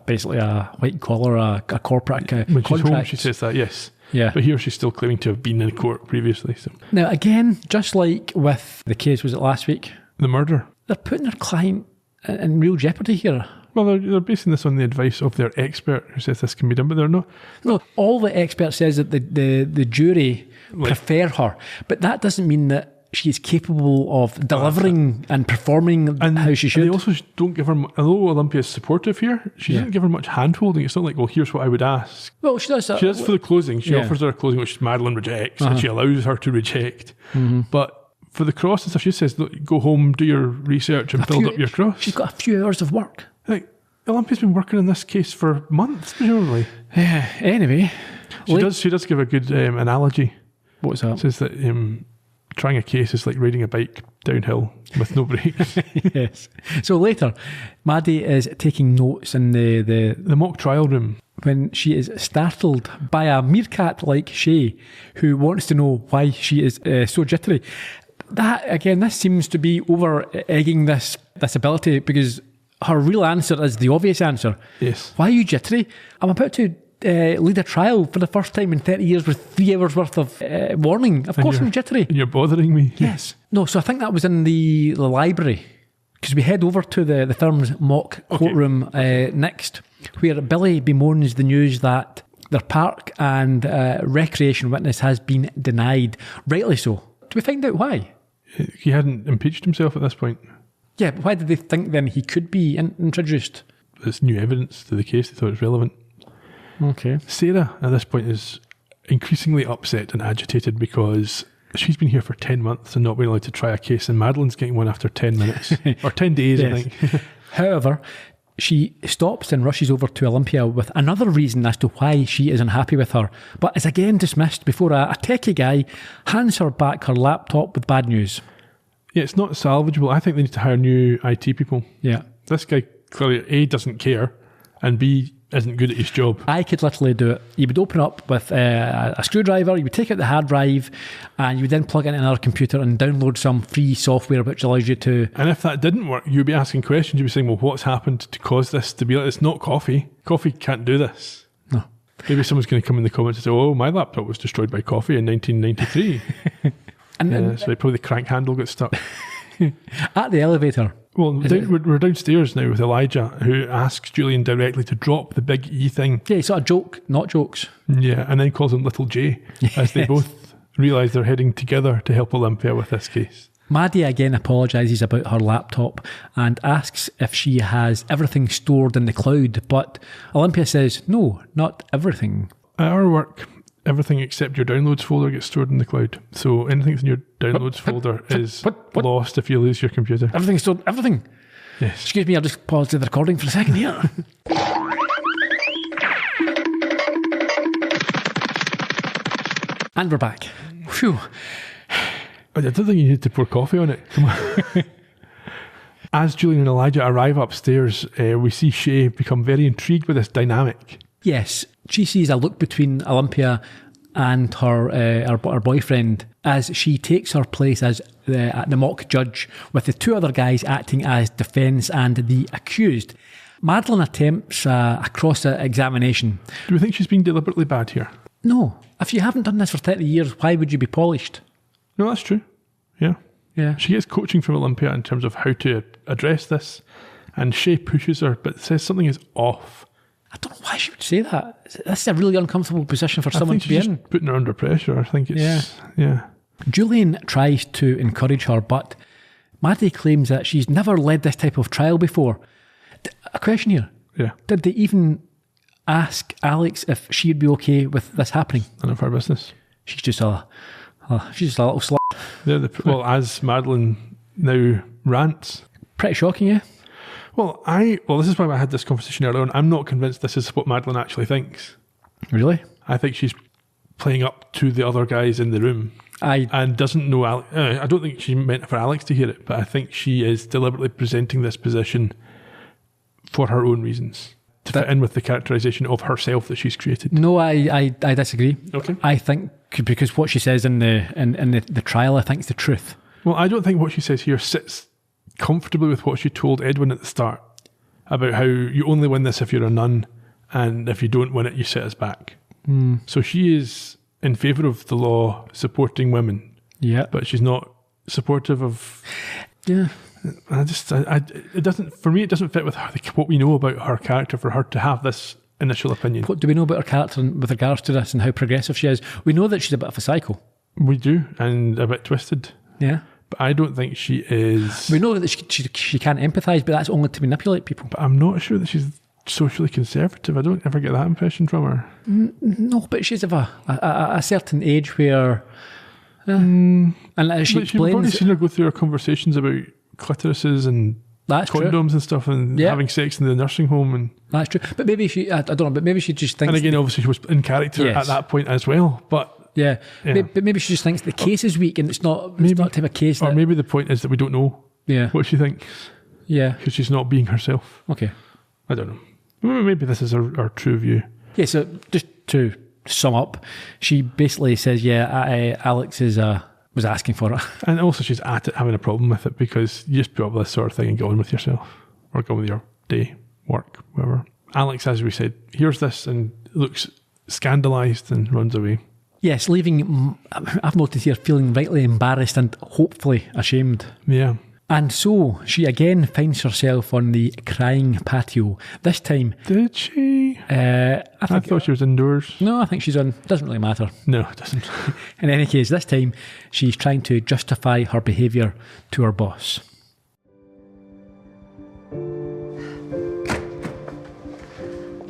basically a white collar, a corporate When contract. she's home, she says that, yes. Yeah. But here she's still claiming to have been in court previously. So now, again, just like with the case, was it last week? The murder. They're putting their client in real jeopardy here. Well, they're basing this on the advice of their expert who says this can be done, but they're not. No, all the expert says that the jury prefer her, but that doesn't mean that she is capable of delivering and performing how she should. And they also don't give her, although Olympia is supportive here, she doesn't give her much hand-holding. It's not like, well, here's what I would ask. Well, she does. She does for the closing. She offers her a closing, which Madeline rejects, and she allows her to reject. Mm-hmm. But for the cross and stuff, she says, look, go home, do your research and build up your cross. She's got a few hours of work. Like, Olympia's been working on this case for months, presumably. Anyway. She does give a good analogy. What's that? It says that trying a case is like riding a bike downhill with no brakes. Yes. So later, Maddie is taking notes in the mock trial room when she is startled by a meerkat like Shay, who wants to know why she is so jittery. That, again, this seems to be over-egging this ability, because her real answer is the obvious answer. Yes. Why are you jittery? I'm about to lead a trial for the first time in 30 years with 3 hours worth of warning. Of course I'm jittery. And you're bothering me. Yes. No, so I think that was in the library, because we head over to the firm's mock courtroom next, where Billy bemoans the news that their park and recreation witness has been denied. Rightly so. Do we find out why? He hadn't impeached himself at this point. Yeah, but why did they think then he could be introduced? There's new evidence to the case. They thought it was relevant. Okay. Sarah, at this point, is increasingly upset and agitated because she's been here for 10 months and not been allowed to try a case, and Madeline's getting one after 10 minutes. Or 10 days, I think. However, she stops and rushes over to Olympia with another reason as to why she is unhappy with her, but is again dismissed before a techie guy hands her back her laptop with bad news. Yeah, it's not salvageable. I think they need to hire new IT people. Yeah. This guy clearly, A, doesn't care, and B, isn't good at his job. I could literally do it. You would open up with a screwdriver, you would take out the hard drive, and you would then plug it in another computer and download some free software which allows you to... And if that didn't work, you'd be asking questions. You'd be saying, well, what's happened to cause this to be like this? It's not coffee. Coffee can't do this. No. Maybe someone's going to come in the comments and say, oh, my laptop was destroyed by coffee in 1993. So probably the crank handle got stuck. At the elevator... Well, we're downstairs now with Elijah, who asks Julian directly to drop the big E thing. Yeah, it's sort of joke, not jokes. Yeah, and then calls him Little J, as they both realise they're heading together to help Olympia with this case. Maddie again apologises about her laptop and asks if she has everything stored in the cloud, but Olympia says, no, not everything. At our work, everything except your downloads folder gets stored in the cloud. So anything in your downloads folder is lost if you lose your computer. Everything's stored, everything? Yes. Excuse me, I'll just pause the recording for a second here. And we're back. Phew. I don't think you need to pour coffee on it. Come on. As Julian and Elijah arrive upstairs, we see Shay become very intrigued with this dynamic. Yes, she sees a look between Olympia and her boyfriend as she takes her place as the mock judge, with the two other guys acting as defence and the accused. Madeline attempts a cross-examination. Do we think she's been deliberately bad here? No. If you haven't done this for 30 years, why would you be polished? No, that's true. Yeah. Yeah. She gets coaching from Olympia in terms of how to address this, and Shay pushes her, but says something is off. I don't know why she would say that. This is a really uncomfortable position for someone to be in. Putting her under pressure. I think it's... Yeah. Julian tries to encourage her, but Maddie claims that she's never led this type of trial before. A question here. Yeah. Did they even ask Alex if she'd be okay with this happening? None of her business. She's just a little slut. Well, as Madeline now rants. Pretty shocking, yeah? Well, this is why I had this conversation earlier on. I'm not convinced this is what Madeline actually thinks. Really? I think she's playing up to the other guys in the room and doesn't know Alex. I don't think she meant for Alex to hear it, but I think she is deliberately presenting this position for her own reasons, to fit in with the characterisation of herself that she's created. No, I disagree. Okay. I think because what she says in the trial, I think is the truth. Well, I don't think what she says here sits comfortably with what she told Edwin at the start about how you only win this if you're a nun, and if you don't win it, you set us back. So she is in favour of the law supporting women. Yeah. But she's not supportive of... Yeah. It doesn't fit with what we know about her character for her to have this initial opinion. What do we know about her character with regards to this and how progressive she is? We know that she's a bit of a psycho. We do, and a bit twisted. Yeah. But I don't think she is... We know that she can't empathise, but that's only to manipulate people. But I'm not sure that she's socially conservative. I don't ever get that impression from her. No, but she's of a certain age where... and she explains... You've probably seen her go through her conversations about clitorises and condoms and stuff, and having sex in the nursing home. And that's true. But maybe she... I don't know, but maybe she just thinks... And again, obviously she was in character at that point as well, but... Yeah. But maybe she just thinks the case is weak and it's not the type of case that... Or maybe the point is that we don't know what she thinks. Yeah. Because she's not being herself. Okay. I don't know. Maybe this is our true view. Yeah, so just to sum up, she basically says, Alex was asking for it. And also she's at it having a problem with it, because you just put up this sort of thing and go on with yourself. Or go on with your day, work, whatever. Alex, as we said, hears this and looks scandalised and runs away. Yes, leaving, I've noticed here, feeling rightly embarrassed and hopefully ashamed. Yeah. And so she again finds herself on the crying patio. This time... Did she? I thought she was indoors. No, I think she's on. Doesn't really matter. No, it doesn't. In any case, this time she's trying to justify her behaviour to her boss.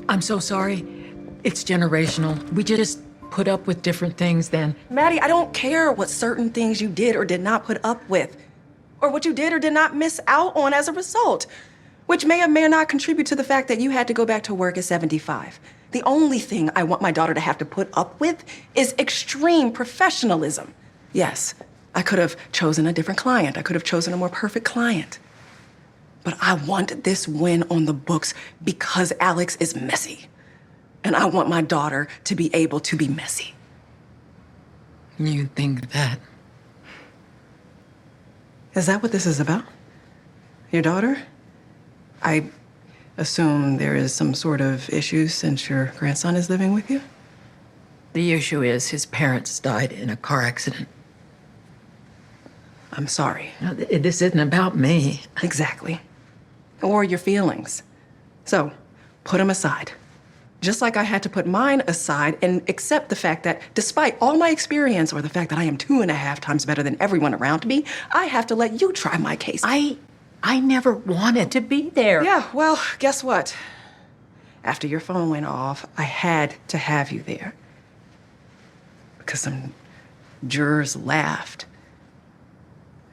I'm so sorry. It's generational. We just put up with different things, then... Maddie, I don't care what certain things you did or did not put up with, or what you did or did not miss out on as a result, which may or may not contribute to the fact that you had to go back to work at 75. The only thing I want my daughter to have to put up with is extreme professionalism. Yes, I could have chosen a different client. I could have chosen a more perfect client. But I want this win on the books because Alex is messy. And I want my daughter to be able to be messy. You think that? Is that what this is about? Your daughter? I assume there is some sort of issue since your grandson is living with you? The issue is his parents died in a car accident. I'm sorry. Now, this isn't about me. Exactly. Or your feelings. So, put them aside. Just like I had to put mine aside and accept the fact that despite all my experience or the fact that I am 2.5 times better than everyone around me, I have to let you try my case. I never wanted to be there. Yeah, well, guess what? After your phone went off, I had to have you there. Because some jurors laughed.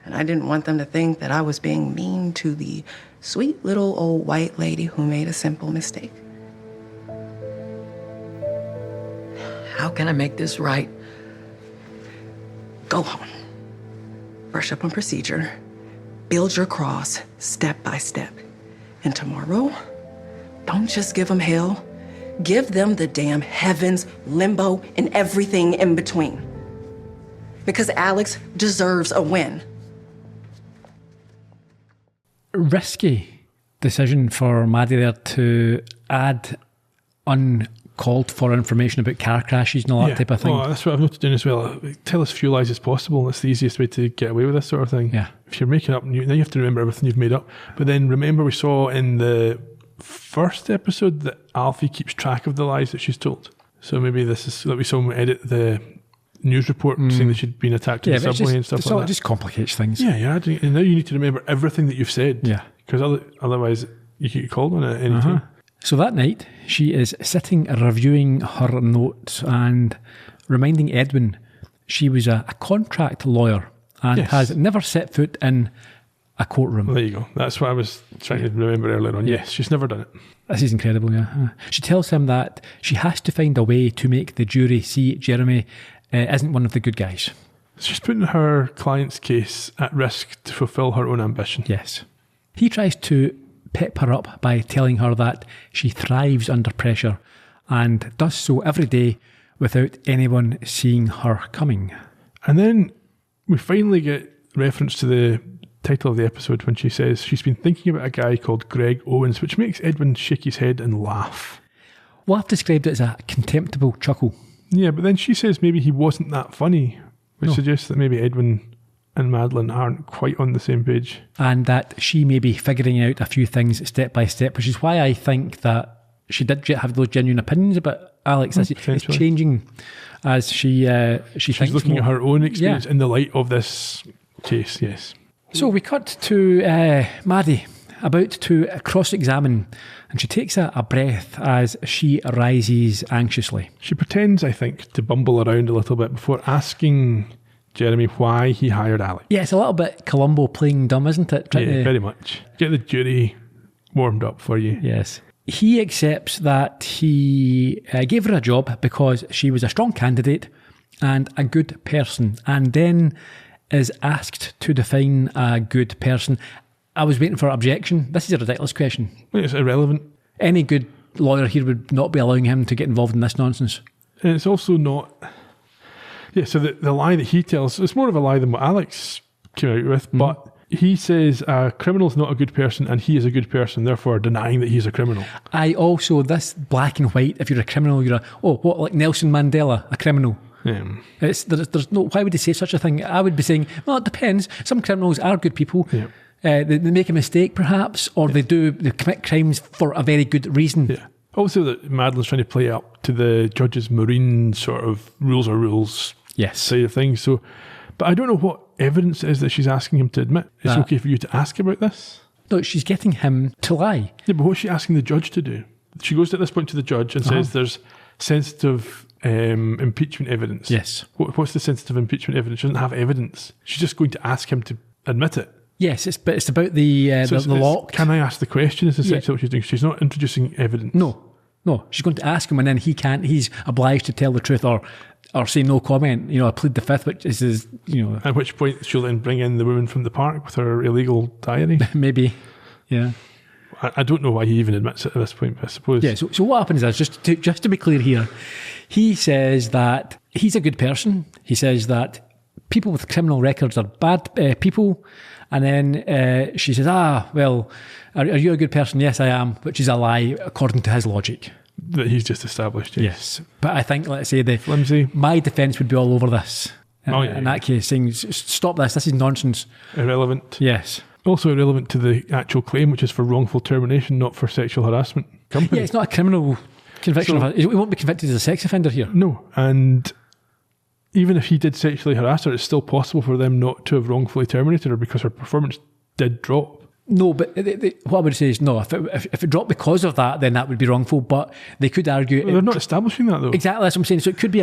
And I didn't want them to think that I was being mean to the sweet little old white lady who made a simple mistake. How can I make this right? Go home. Brush up on procedure. Build your cross step by step. And tomorrow, don't just give them hell. Give them the damn heavens, limbo, and everything in between. Because Alex deserves a win. Risky decision for Maddie there to add uncalled for information about car crashes and all that type of thing. Oh, that's what I've noted doing as well. Tell as few lies as possible. That's the easiest way to get away with this sort of thing. Yeah. If you're making up, now you have to remember everything you've made up. But then remember we saw in the first episode that Alfie keeps track of the lies that she's told. So maybe this is like we saw him edit the news report saying that she'd been attacked in the subway and stuff like that. It just complicates things. Yeah, you're adding, and now you need to remember everything that you've said. Yeah. Because otherwise you could get called on it at any time. So that night, she is sitting reviewing her notes and reminding Edwin she was a contract lawyer and has never set foot in a courtroom. Well, there you go. That's what I was trying to remember earlier on. Yes, she's never done it. This is incredible, yeah. She tells him that she has to find a way to make the jury see Jeremy isn't one of the good guys. She's putting her client's case at risk to fulfill her own ambition. Yes. He tries to pep her up by telling her that she thrives under pressure and does so every day without anyone seeing her coming. And then we finally get reference to the title of the episode when she says she's been thinking about a guy called Greg Owens, which makes Edwin shake his head and laugh. Well, I've described it as a contemptible chuckle. Yeah, but then she says maybe he wasn't that funny, which suggests that maybe Edwin and Madeline aren't quite on the same page. And that she may be figuring out a few things step by step, which is why I think that she did have those genuine opinions about Alex. It's changing as she's looking at her own experience in the light of this case, yes. So we cut to Maddie about to cross-examine, and she takes a breath as she rises anxiously. She pretends, I think, to bumble around a little bit before asking Jeremy why he hired Alex. Yeah, it's a little bit Columbo playing dumb, isn't it? Very much. Get the jury warmed up for you. Yes. He accepts that he gave her a job because she was a strong candidate and a good person, and then is asked to define a good person. I was waiting for objection. This is a ridiculous question. It's irrelevant. Any good lawyer here would not be allowing him to get involved in this nonsense. And it's also not... Yeah, so the lie that he tells, it's more of a lie than what Alex came out with, but he says a criminal's not a good person and he is a good person, therefore denying that he's a criminal. This black and white, if you're a criminal, you're like Nelson Mandela, a criminal. Yeah. There's no, why would they say such a thing? I would be saying, well, it depends. Some criminals are good people. Yeah. They make a mistake, perhaps, or they commit crimes for a very good reason. Yeah. Also, that Madeline's trying to play up to the judge's marine sort of rules side of things. So, but I don't know what evidence it is that she's asking him to admit. It's okay for you to ask about this? No, she's getting him to lie. Yeah, but what's she asking the judge to do? She goes at this point to the judge and says there's sensitive impeachment evidence. Yes. What's the sensitive impeachment evidence? She doesn't have evidence. She's just going to ask him to admit it. Yes, it's about the lock. Can I ask the question? Is essentially what she's doing. She's not introducing evidence. No. She's going to ask him, and then he's obliged to tell the truth or say no comment. I plead the fifth, which is At which point she'll then bring in the woman from the park with her illegal diary. Maybe, yeah. I don't know why he even admits it at this point, but I suppose. Yeah. So what happens is just to be clear here, he says that he's a good person. He says that people with criminal records are bad people. And then she says, well, are you a good person? Yes, I am, which is a lie according to his logic. That he's just established, yes. But I think, let's say, flimsy. My defence would be all over this. Yeah. In that case, saying, stop this is nonsense. Irrelevant. Yes. Also irrelevant to the actual claim, which is for wrongful termination, not for sexual harassment. Company. Yeah, it's not a criminal conviction. He won't be convicted as a sex offender here. No, and even if he did sexually harass her, it's still possible for them not to have wrongfully terminated her because her performance did drop. No, but what I would say is no. If it dropped because of that, then that would be wrongful. But they could argue... Well, they're not establishing that, though. Exactly, that's what I'm saying. So it could be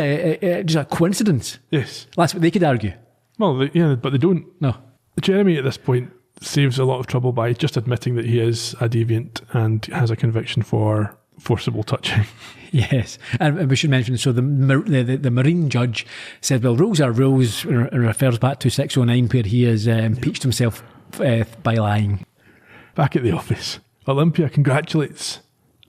just a coincidence. Yes. That's what they could argue. Well, but they don't. No. Jeremy, at this point, saves a lot of trouble by just admitting that he is a deviant and has a conviction for forcible touching. Yes, and we should mention, so the Marine judge said, well, rules are rules, and refers back to 609 where he has impeached himself by lying. Back at the office, Olympia congratulates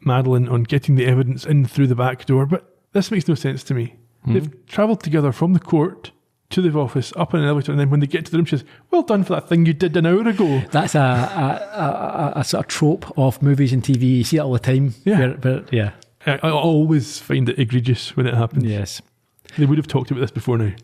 Madeline on getting the evidence in through the back door, but this makes no sense to me. They've travelled together from the court to the office, up in an elevator, and then when they get to the room, she says, well done for that thing you did an hour ago. That's a sort of trope of movies and TV. You see it all the time. Yeah. I always find it egregious when it happens. Yes. They would have talked about this before now.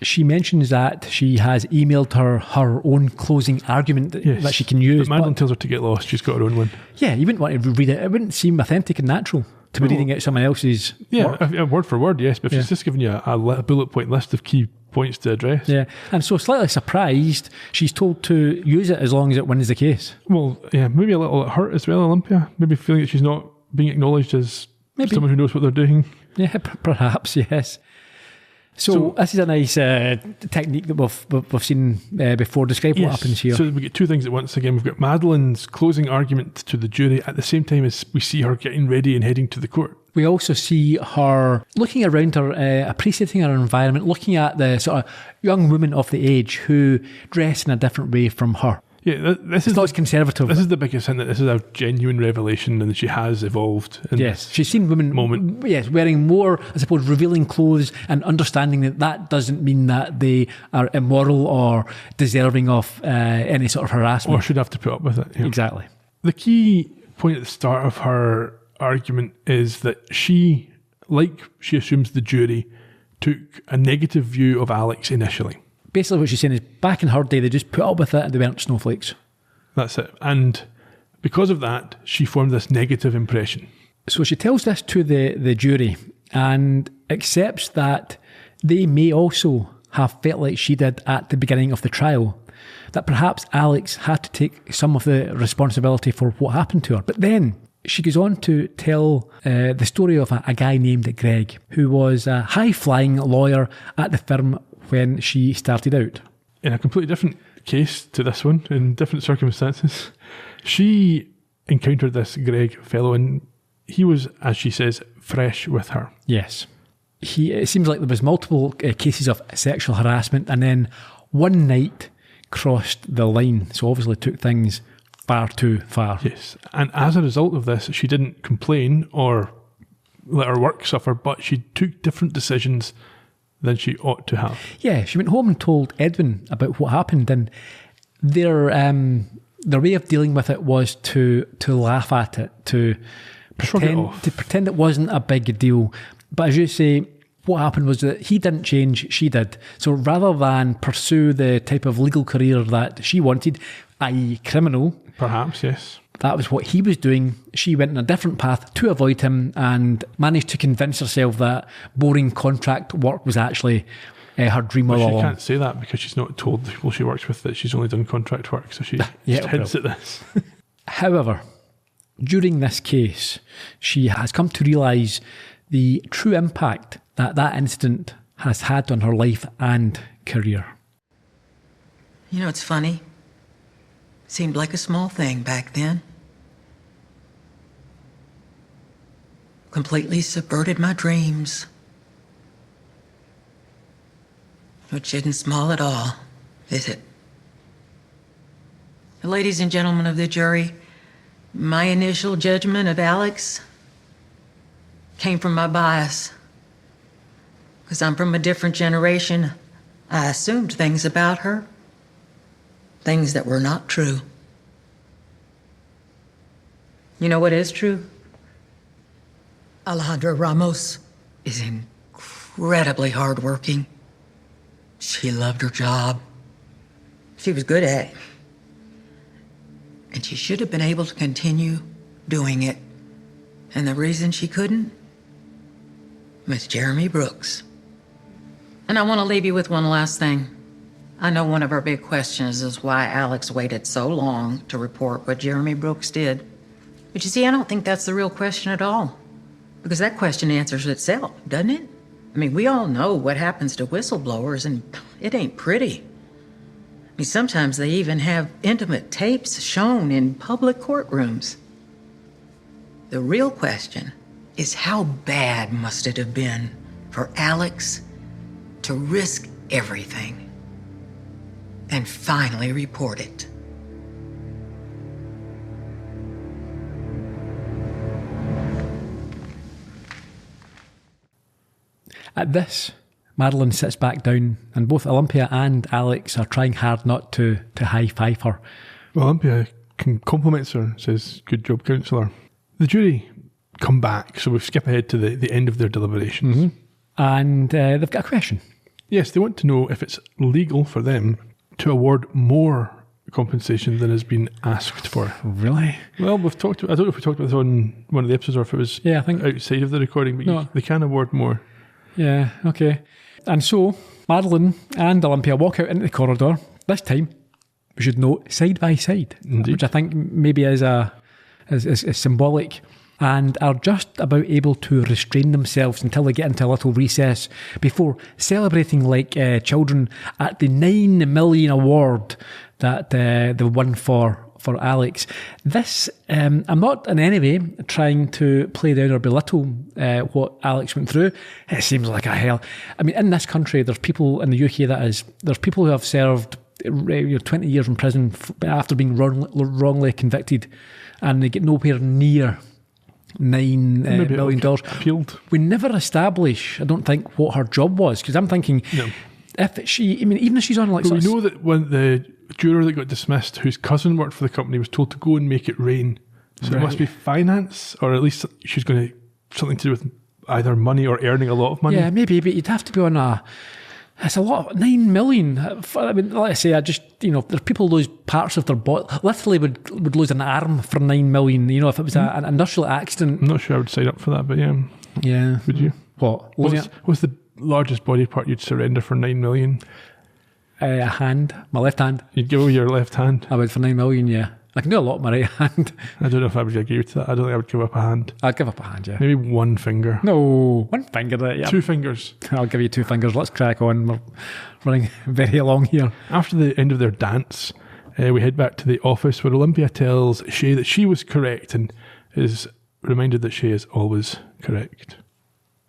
She mentions that she has emailed her own closing argument that she can use. But Madeline tells her to get lost. She's got her own one. Yeah, you wouldn't want to read it. It wouldn't seem authentic and natural to be reading out someone else's work. Word for word, yes. But if she's just giving you a bullet point list of key points to address. Yeah, and so slightly surprised, she's told to use it as long as it wins the case. Well, yeah, maybe a little hurt as well, Olympia. Maybe feeling that she's not being acknowledged as someone who knows what they're doing. Yeah, perhaps, yes. So this is a nice technique that we've seen before. Describe what happens here. So we get two things at once. Again, we've got Madeline's closing argument to the jury at the same time as we see her getting ready and heading to the court. We also see her looking around her, appreciating her environment, looking at the sort of young women of the age who dress in a different way from her. Yeah, this is not as conservative. This is the biggest thing, that this is a genuine revelation and that she has evolved. Yes, she's seen women wearing more, I suppose, revealing clothes and understanding that doesn't mean that they are immoral or deserving of any sort of harassment. Or should have to put up with it. Yeah. Exactly. The key point at the start of her argument is that she, like she assumes the jury, took a negative view of Alex initially. Basically what she's saying is back in her day they just put up with it and they weren't snowflakes. That's it. And because of that, she formed this negative impression. So she tells this to the jury and accepts that they may also have felt like she did at the beginning of the trial, that perhaps Alex had to take some of the responsibility for what happened to her. But then she goes on to tell the story of a guy named Greg, who was a high-flying lawyer at the firm when she started out. In a completely different case to this one, in different circumstances, she encountered this Greg fellow and he was, as she says, fresh with her. Yes. It seems like there was multiple cases of sexual harassment and then one night crossed the line, so obviously took things far too far. Yes, and as a result of this, she didn't complain or let her work suffer, but she took different decisions than she ought to have. Yeah, she went home and told Edwin about what happened, and their way of dealing with it was to laugh at it, to pretend it wasn't a big deal. But as you say, what happened was that he didn't change, she did. So rather than pursue the type of legal career that she wanted, i.e. criminal, perhaps, yes, that was what he was doing. She went in a different path to avoid him and managed to convince herself that boring contract work was actually her dream all along. She can't say that because she's not told the people she works with that she's only done contract work, so she just hints at this. However, during this case, she has come to realise the true impact that that incident has had on her life and career. You know, it's funny. Seemed like a small thing back then. Completely subverted my dreams. Which isn't small at all, is it? Ladies and gentlemen of the jury, my initial judgment of Alex came from my bias. Because I'm from a different generation, I assumed things about her. Things that were not true. You know what is true? Alejandra Ramos is incredibly hardworking. She loved her job. She was good at it. And she should have been able to continue doing it. And the reason she couldn't was Jeremy Brooks. And I want to leave you with one last thing. I know one of our big questions is why Alex waited so long to report what Jeremy Brooks did. But you see, I don't think that's the real question at all. Because that question answers itself, doesn't it? I mean, we all know what happens to whistleblowers, and it ain't pretty. I mean, sometimes they even have intimate tapes shown in public courtrooms. The real question is how bad must it have been for Alex to risk everything and finally report it? At this, Madeline sits back down, and both Olympia and Alex are trying hard not to high-five her. Well, Olympia compliments her and says, "Good job, counsellor." The jury come back, so we skip ahead to the end of their deliberations. Mm-hmm. And they've got a question. Yes, they want to know if it's legal for them to award more compensation than has been asked for. Really? Well, we've talked. I don't know if we talked about this on one of the episodes or if it was I think outside of the recording, but they can award more. Yeah, okay. And so, Madeline and Olympia walk out into the corridor. This time, we should note, side by side. Indeed. Which I think maybe is symbolic, and are just about able to restrain themselves until they get into a little recess before celebrating like children at the 9 million award that they won for Alex. This, I'm not in any way trying to play down or belittle what Alex went through. It seems like a hell. I mean, in this country, there's people in the UK there's people who have served 20 years in prison after being wrongly convicted, and they get nowhere near $9 million. Appealed. We never establish, I don't think, what her job was, because I'm thinking, if she, I mean, even if she's on like... But we know that when the juror that got dismissed, whose cousin worked for the company, was told to go and make it rain. So It must be finance, or at least she's going to something to do with either money or earning a lot of money. Yeah, maybe, but you'd have to be on it's a lot, 9 million. I mean, like I say, there's people lose parts of their body, literally would lose an arm for 9 million, if it was an industrial accident. I'm not sure I would sign up for that, but yeah. Yeah. Would you? What? What's the largest body part you'd surrender for 9 million? A hand, my left hand. You'd give away your left hand? I would for 9 million, yeah. I can do a lot with my right hand. I don't know if I would agree to that. I don't think I would give up a hand. I'd give up a hand, yeah. Maybe one finger. No, one finger. Yeah. 2 fingers. I'll give you 2 fingers. Let's crack on. We're running very long here. After the end of their dance, we head back to the office where Olympia tells Shay that she was correct and is reminded that Shay is always correct.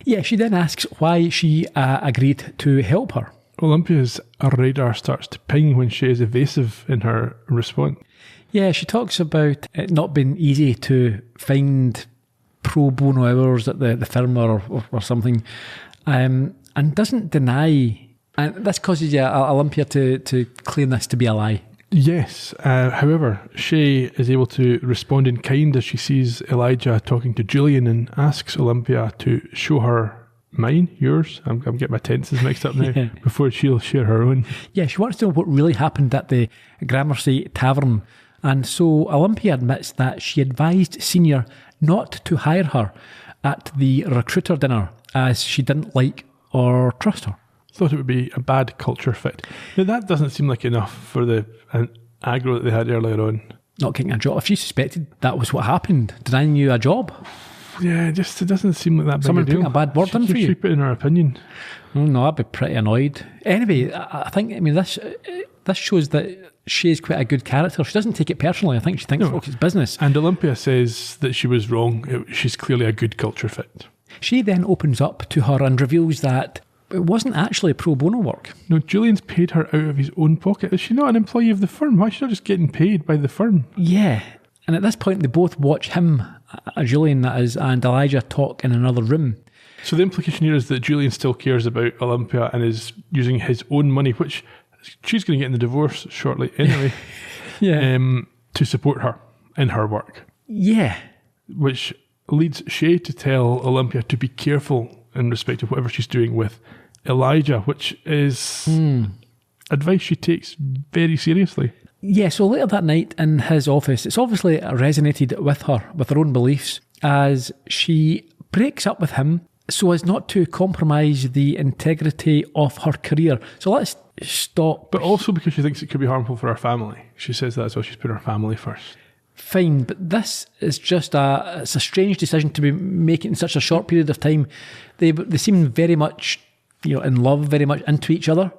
Yeah, she then asks why she agreed to help her. Olympia's radar starts to ping when Shay is evasive in her response. Yeah, she talks about it not being easy to find pro bono hours at the firm or something, and doesn't deny, and this causes Olympia to claim this to be a lie. Yes, however, Shay is able to respond in kind as she sees Elijah talking to Julian and asks Olympia to show her yours. I'm getting my tenses mixed up now, before she'll share her own. Yeah, she wants to know what really happened at the Gramercy Tavern. And so Olympia admits that she advised Senior not to hire her at the recruiter dinner as she didn't like or trust her. Thought it would be a bad culture fit. Now, that doesn't seem like enough for the aggro that they had earlier on. Not getting a job. If she suspected that was what happened, denying you a job. Yeah, it doesn't seem like that big Someone a deal. putting a bad word She in for keeps you. repeating her opinion. Oh, no, I'd be pretty annoyed. Anyway, I think, this shows that she is quite a good character. She doesn't take it personally. I think she thinks, look, it's business. And Olympia says that she was wrong. She's clearly a good culture fit. She then opens up to her and reveals that it wasn't actually pro bono work. No, Julian's paid her out of his own pocket. Is she not an employee of the firm? Why is she not just getting paid by the firm? Yeah. And at this point, they both watch him, Julian that is, and Elijah talk in another room. So the implication here is that Julian still cares about Olympia and is using his own money, which she's going to get in the divorce shortly anyway, to support her in her work. Yeah. Which leads Shay to tell Olympia to be careful in respect of whatever she's doing with Elijah, which is advice she takes very seriously. Yeah, so later that night in his office, it's obviously resonated with her own beliefs, as she breaks up with him so as not to compromise the integrity of her career. So let's stop. But also because she thinks it could be harmful for her family. She says that as well. She's put her family first. Fine, but this is just it's a strange decision to be making in such a short period of time. They seem very much, in love, very much into each other.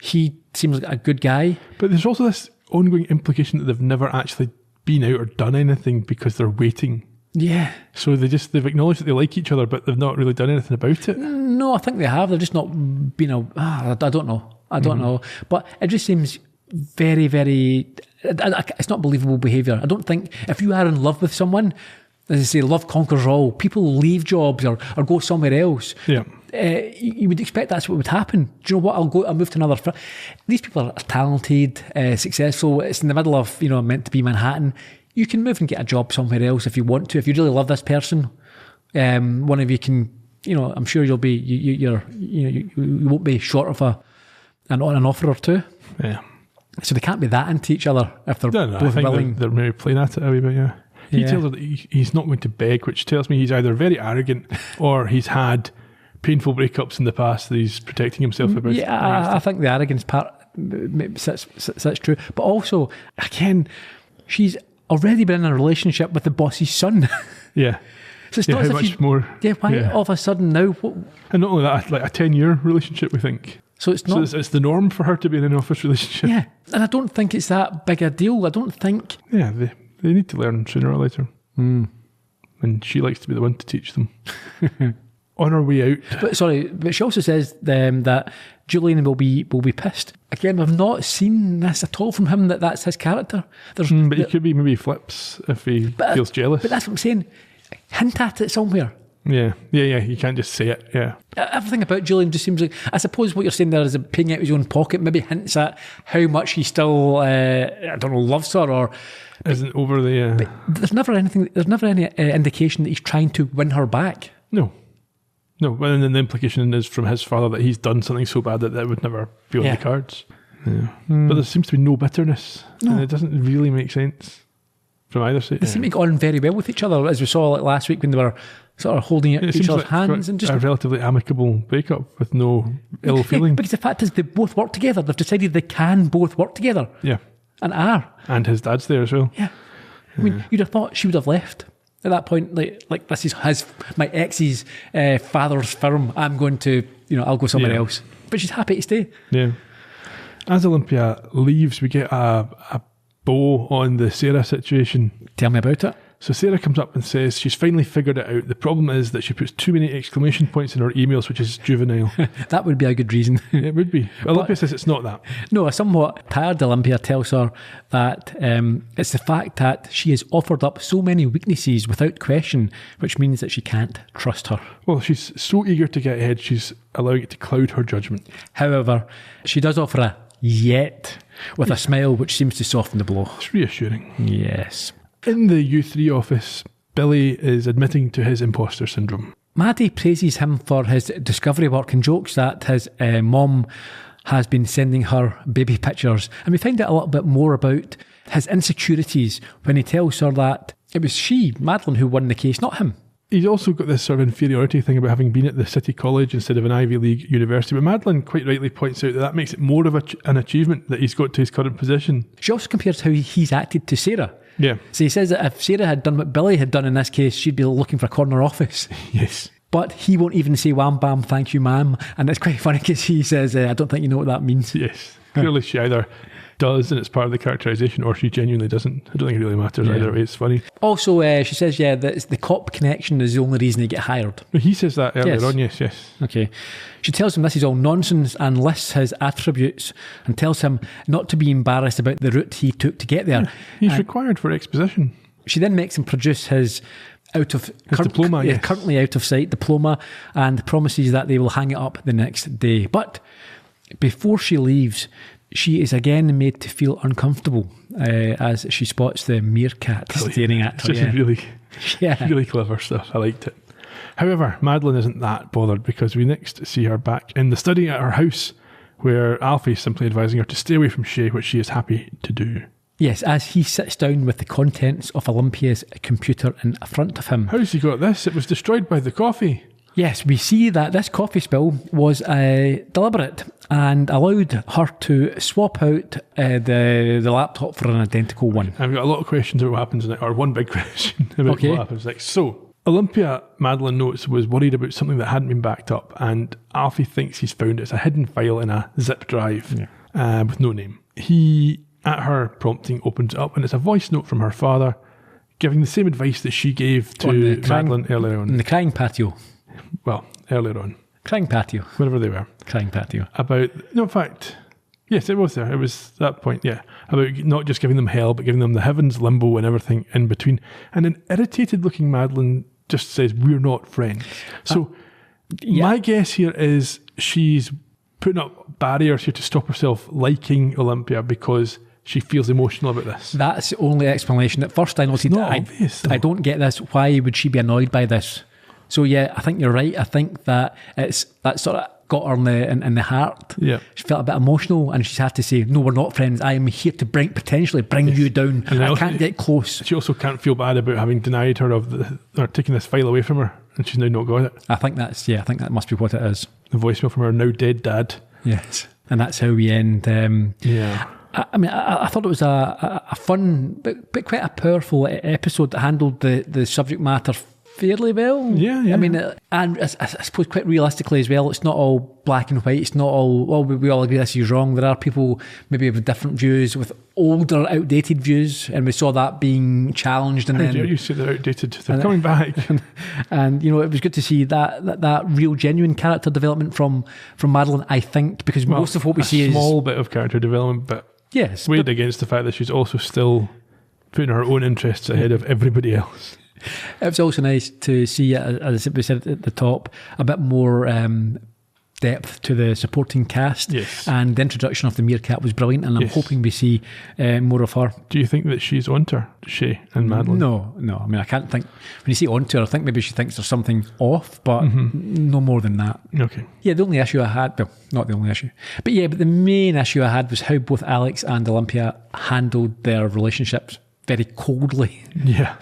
He seems like a good guy. But there's also this ongoing implication that they've never actually been out or done anything because they're waiting. Yeah. So they've acknowledged that they like each other, but they've not really done anything about it. No, I think they have. They're just not been I don't know. I don't know. But it just seems very, very... It's not believable behaviour. I don't think... If you are in love with someone, as I say, love conquers all. People leave jobs or go somewhere else. Yeah. You would expect that's what would happen. Do you know what? I'll move to another... These people are talented, successful. It's in the middle of, meant to be Manhattan. You can move and get a job somewhere else if you want to. If you really love this person, one of you can, I'm sure you'll be, you won't be short of an offer or two. Yeah. So they can't be that into each other if they're both I think willing. they're maybe playing at it a wee bit, yeah. He tells her that he's not going to beg, which tells me he's either very arrogant or he's had painful breakups in the past that he's protecting himself about. Yeah, I think the arrogance part that's true. But also, again, she's already been in a relationship with the boss's son. Yeah. So it's not as if much more. Yeah, why all of a sudden now? And not only that, like a 10-year relationship, we think. So it's not. So it's the norm for her to be in an office relationship. Yeah, and I don't think it's that big a deal. I don't think. Yeah, they need to learn sooner or later. And she likes to be the one to teach them. On her way out. But she also says that Julian will be pissed. Again, we've not seen this at all from him, that's his character. But he could be maybe flips if he feels jealous. But that's what I'm saying. Hint at it somewhere. Yeah. You can't just say it, yeah. Everything about Julian just seems like, I suppose what you're saying there is paying out his own pocket, maybe hints at how much he still, loves her or... Isn't over the... There's never any indication that he's trying to win her back. No, and then the implication is from his father that he's done something so bad that would never be on the cards. Yeah. But there seems to be no bitterness. No. And it doesn't really make sense from either side. They seem to get on very well with each other, as we saw last week when they were sort of holding each other's hands. And just a relatively amicable breakup with no ill feeling. Because the fact is they both work together. They've decided they can both work together. Yeah. And are. And his dad's there as well. Yeah. I mean, you'd have thought she would have left. At that point, like this is my ex's father's firm. I'm going to, I'll go somewhere else. But she's happy to stay. Yeah. As Olympia leaves, we get a bow on the Sarah situation. Tell me about it. So Sarah comes up and says she's finally figured it out. The problem is that she puts too many exclamation points in her emails, which is juvenile. That would be a good reason. It would be. Olympia says it's not that. No, a somewhat tired Olympia tells her that it's the fact that she has offered up so many weaknesses without question, which means that she can't trust her. Well, she's so eager to get ahead, she's allowing it to cloud her judgment. However, she does offer a yet with a smile which seems to soften the blow. It's reassuring. Yes. In the U3 office, Billy is admitting to his imposter syndrome. Maddie praises him for his discovery work and jokes that his mom has been sending her baby pictures. And we find out a little bit more about his insecurities when he tells her that it was she, Madeline, who won the case, not him. He's also got this sort of inferiority thing about having been at the city college instead of an Ivy League university. But Madeline quite rightly points out that makes it more of an achievement that he's got to his current position. She also compares how he's acted to Sarah. Yeah. So he says that if Sarah had done what Billy had done in this case, she'd be looking for a corner office. Yes. But he won't even say wham bam, thank you ma'am. And it's quite funny because he says, I don't think you know what that means. Yes. Clearly she either does and it's part of the characterisation, or she genuinely doesn't. I don't think it really matters either way. It's funny. Also, she says, that it's the cop connection is the only reason they get hired. He says that earlier on, yes. Okay. She tells him this is all nonsense and lists his attributes and tells him not to be embarrassed about the route he took to get there. Yeah, he's required for exposition. She then makes him produce his diploma, yes. currently out of sight diploma, and promises that they will hang it up the next day. But before she leaves, she is again made to feel uncomfortable as she spots the meerkat staring at her. Really clever stuff. I liked it. However, Madeline isn't that bothered, because we next see her back in the study at her house, where Alfie's simply advising her to stay away from Shay, which she is happy to do. Yes, as he sits down with the contents of Olympia's computer in front of him. How's he got this? It was destroyed by the coffee. Yes, we see that this coffee spill was deliberate and allowed her to swap out the laptop for an identical one. I've got a lot of questions about what happens next, or one big question about what happens next. So, Olympia, Madeline notes, was worried about something that hadn't been backed up, and Alfie thinks he's found it. It's a hidden file in a zip drive with no name. He, at her prompting, opens it up, and it's a voice note from her father giving the same advice that she gave to Madeline earlier on. In the crying patio. Well, earlier on. Crying patio. Wherever they were. Crying patio. In fact, yes, it was there. It was that point, about not just giving them hell, but giving them the heavens, limbo, and everything in between. And an irritated-looking Madeline just says, we're not friends. So, my guess here is she's putting up barriers here to stop herself liking Olympia because she feels emotional about this. That's the only explanation. At first I noted I don't get this. Why would she be annoyed by this? So I think you're right. I think that that sort of got her in the heart. Yeah. She felt a bit emotional, and she's had to say, no, we're not friends. I am here to potentially bring you down. And I can't get close. She also can't feel bad about having denied her or taking this file away from her, and she's now not got it. I think that must be what it is. The voicemail from her now dead dad. Yes. And that's how we end. I thought it was a fun but quite a powerful episode that handled the subject matter fairly well. Yeah. I mean, and I suppose quite realistically as well, it's not all black and white. It's not all, we all agree this is wrong. There are people maybe with different views, with older, outdated views, and we saw that being challenged. And How dare you say they're outdated? They're coming back. And it was good to see that real, genuine character development from Madeline, I think, because most of what we see is... a small bit of character development, but weighed against the fact that she's also still putting her own interests ahead of everybody else. It was also nice to see, as we said at the top, a bit more depth to the supporting cast. Yes. And the introduction of the meerkat was brilliant, and I'm hoping we see more of her. Do you think that she's onto her, Shay and Madeline? No. I mean, I can't think... When you say onto her, I think maybe she thinks there's something off, but no more than that. Okay. Yeah, the only issue I had... Well, not the only issue. But the main issue I had was how both Alex and Olympia handled their relationships very coldly. Yeah.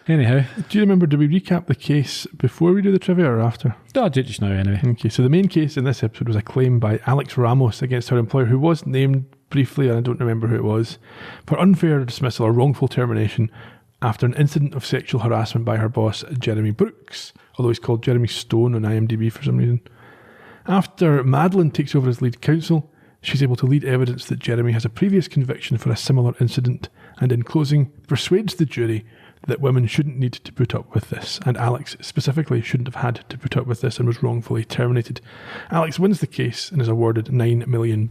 Anyhow. Do you remember, did we recap the case before we do the trivia or after? No, I'll do it just now anyway. Okay, so the main case in this episode was a claim by Alex Ramos against her employer, who was named briefly, and I don't remember who it was, for unfair dismissal or wrongful termination after an incident of sexual harassment by her boss, Jeremy Brooks, although he's called Jeremy Stone on IMDb for some reason. After Madeline takes over as lead counsel, she's able to lead evidence that Jeremy has a previous conviction for a similar incident, and in closing, persuades the jury that women shouldn't need to put up with this, and Alex specifically shouldn't have had to put up with this and was wrongfully terminated. Alex wins the case and is awarded $9 million.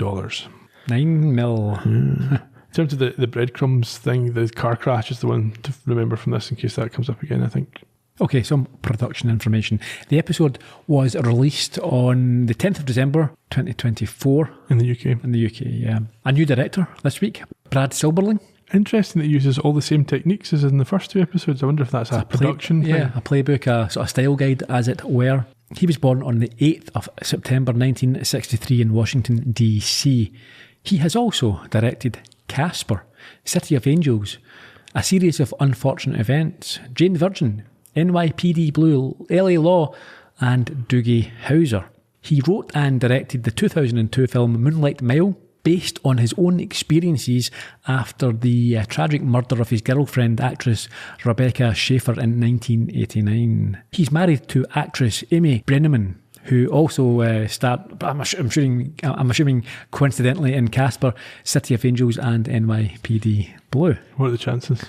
9 mil. In terms of the breadcrumbs thing, the car crash is the one to remember from this in case that comes up again, I think. Okay, some production information. The episode was released on the 10th of December 2024. In the UK. In the UK, yeah. A new director this week, Brad Silberling. Interesting that it uses all the same techniques as in the first two episodes. I wonder if that's a production thing. Yeah, a playbook, a sort of style guide, as it were. He was born on the 8th of September 1963 in Washington, D.C. He has also directed Casper, City of Angels, A Series of Unfortunate Events, Jane the Virgin, NYPD Blue, LA Law, and Doogie Howser. He wrote and directed the 2002 film Moonlight Mile, based on his own experiences after the tragic murder of his girlfriend, actress Rebecca Schaeffer, in 1989. He's married to actress Amy Brenneman, who also starred, I'm assuming coincidentally, in Casper, City of Angels and NYPD Blue. What are the chances?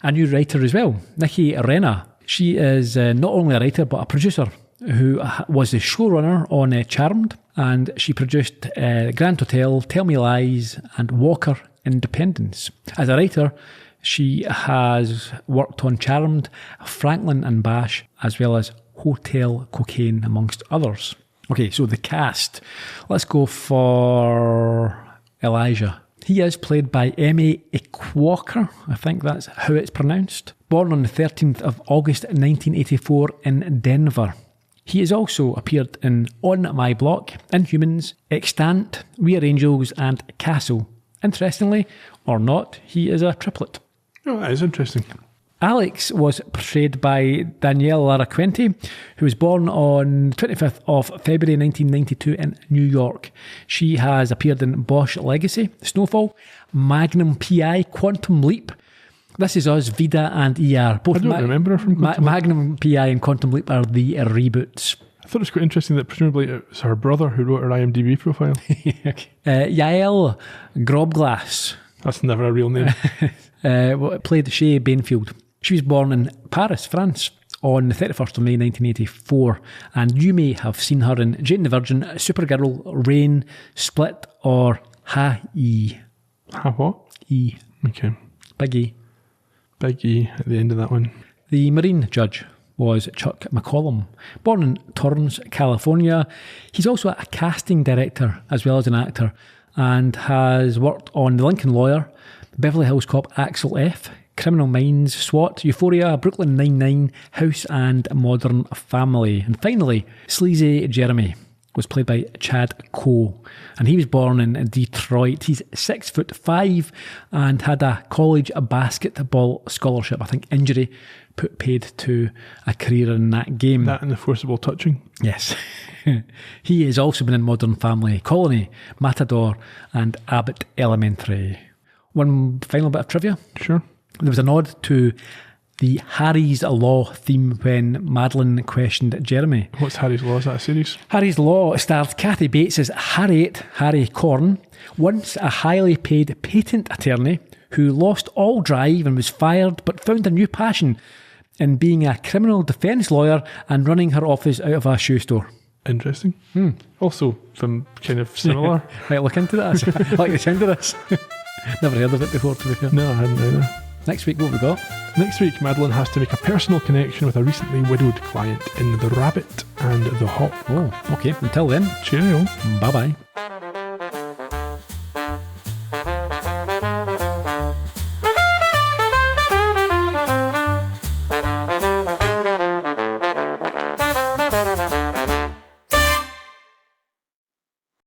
A new writer as well, Nikki Renna. She is not only a writer but a producer who was the showrunner on Charmed, and she produced Grand Hotel, Tell Me Lies and Walker Independence. As a writer, she has worked on Charmed, Franklin and Bash, as well as Hotel Cocaine, amongst others. Okay, so the cast. Let's go for Elijah. He is played by Emmy Equaker, I think that's how it's pronounced. Born on the 13th of August 1984 in Denver. He has also appeared in On My Block, Inhumans, Extant, We Are Angels and Castle. Interestingly, or not, he is a triplet. Oh, that is interesting. Alex was portrayed by Danielle Laraquente, who was born on 25th of February 1992 in New York. She has appeared in Bosch Legacy, Snowfall, Magnum P.I., Quantum Leap. This Is Us, Vida and ER. Both I don't remember her from Quantum Leap. Magnum P.I. and Quantum Leap are the reboots. I thought it was quite interesting that presumably it was her brother who wrote her IMDb profile. Yael Grobglass. That's never a real name. Played Shay Bainfield. She was born in Paris, France, on the 31st of May 1984, and you may have seen her in Jane the Virgin, Supergirl, Rain, Split, or Ha-E. Ha what? E. Okay. Big E. Big E at the end of that one. The Marine judge was Chuck McCollum. Born in Torrance, California, he's also a casting director as well as an actor, and has worked on The Lincoln Lawyer, Beverly Hills Cop Axel F., Criminal Minds, SWAT, Euphoria, Brooklyn Nine-Nine, House and Modern Family. And finally, Sleazy Jeremy was played by Chad Coe, and he was born in Detroit. He's 6'5" and had a college basketball scholarship. I think injury paid to a career in that game. That and the forcible touching. Yes. He has also been in Modern Family, Colony, Matador and Abbott Elementary. One final bit of trivia. Sure. There was a nod to the Harry's Law theme when Madeline questioned Jeremy. What's Harry's Law? Is that a series? Harry's Law starred Kathy Bates as Harriet Harry Corn, once a highly paid patent attorney who lost all drive and was fired but found a new passion in being a criminal defence lawyer and running her office out of a shoe store. Interesting. Also, from kind of similar. Might look into that. I like the sound of this. Never heard of it before, to be fair. No, I hadn't either. Next week, what have we got? Next week, Madeline has to make a personal connection with a recently widowed client in The Rabbit and the Hawk. Oh, okay. Until then, cheerio. bye-bye.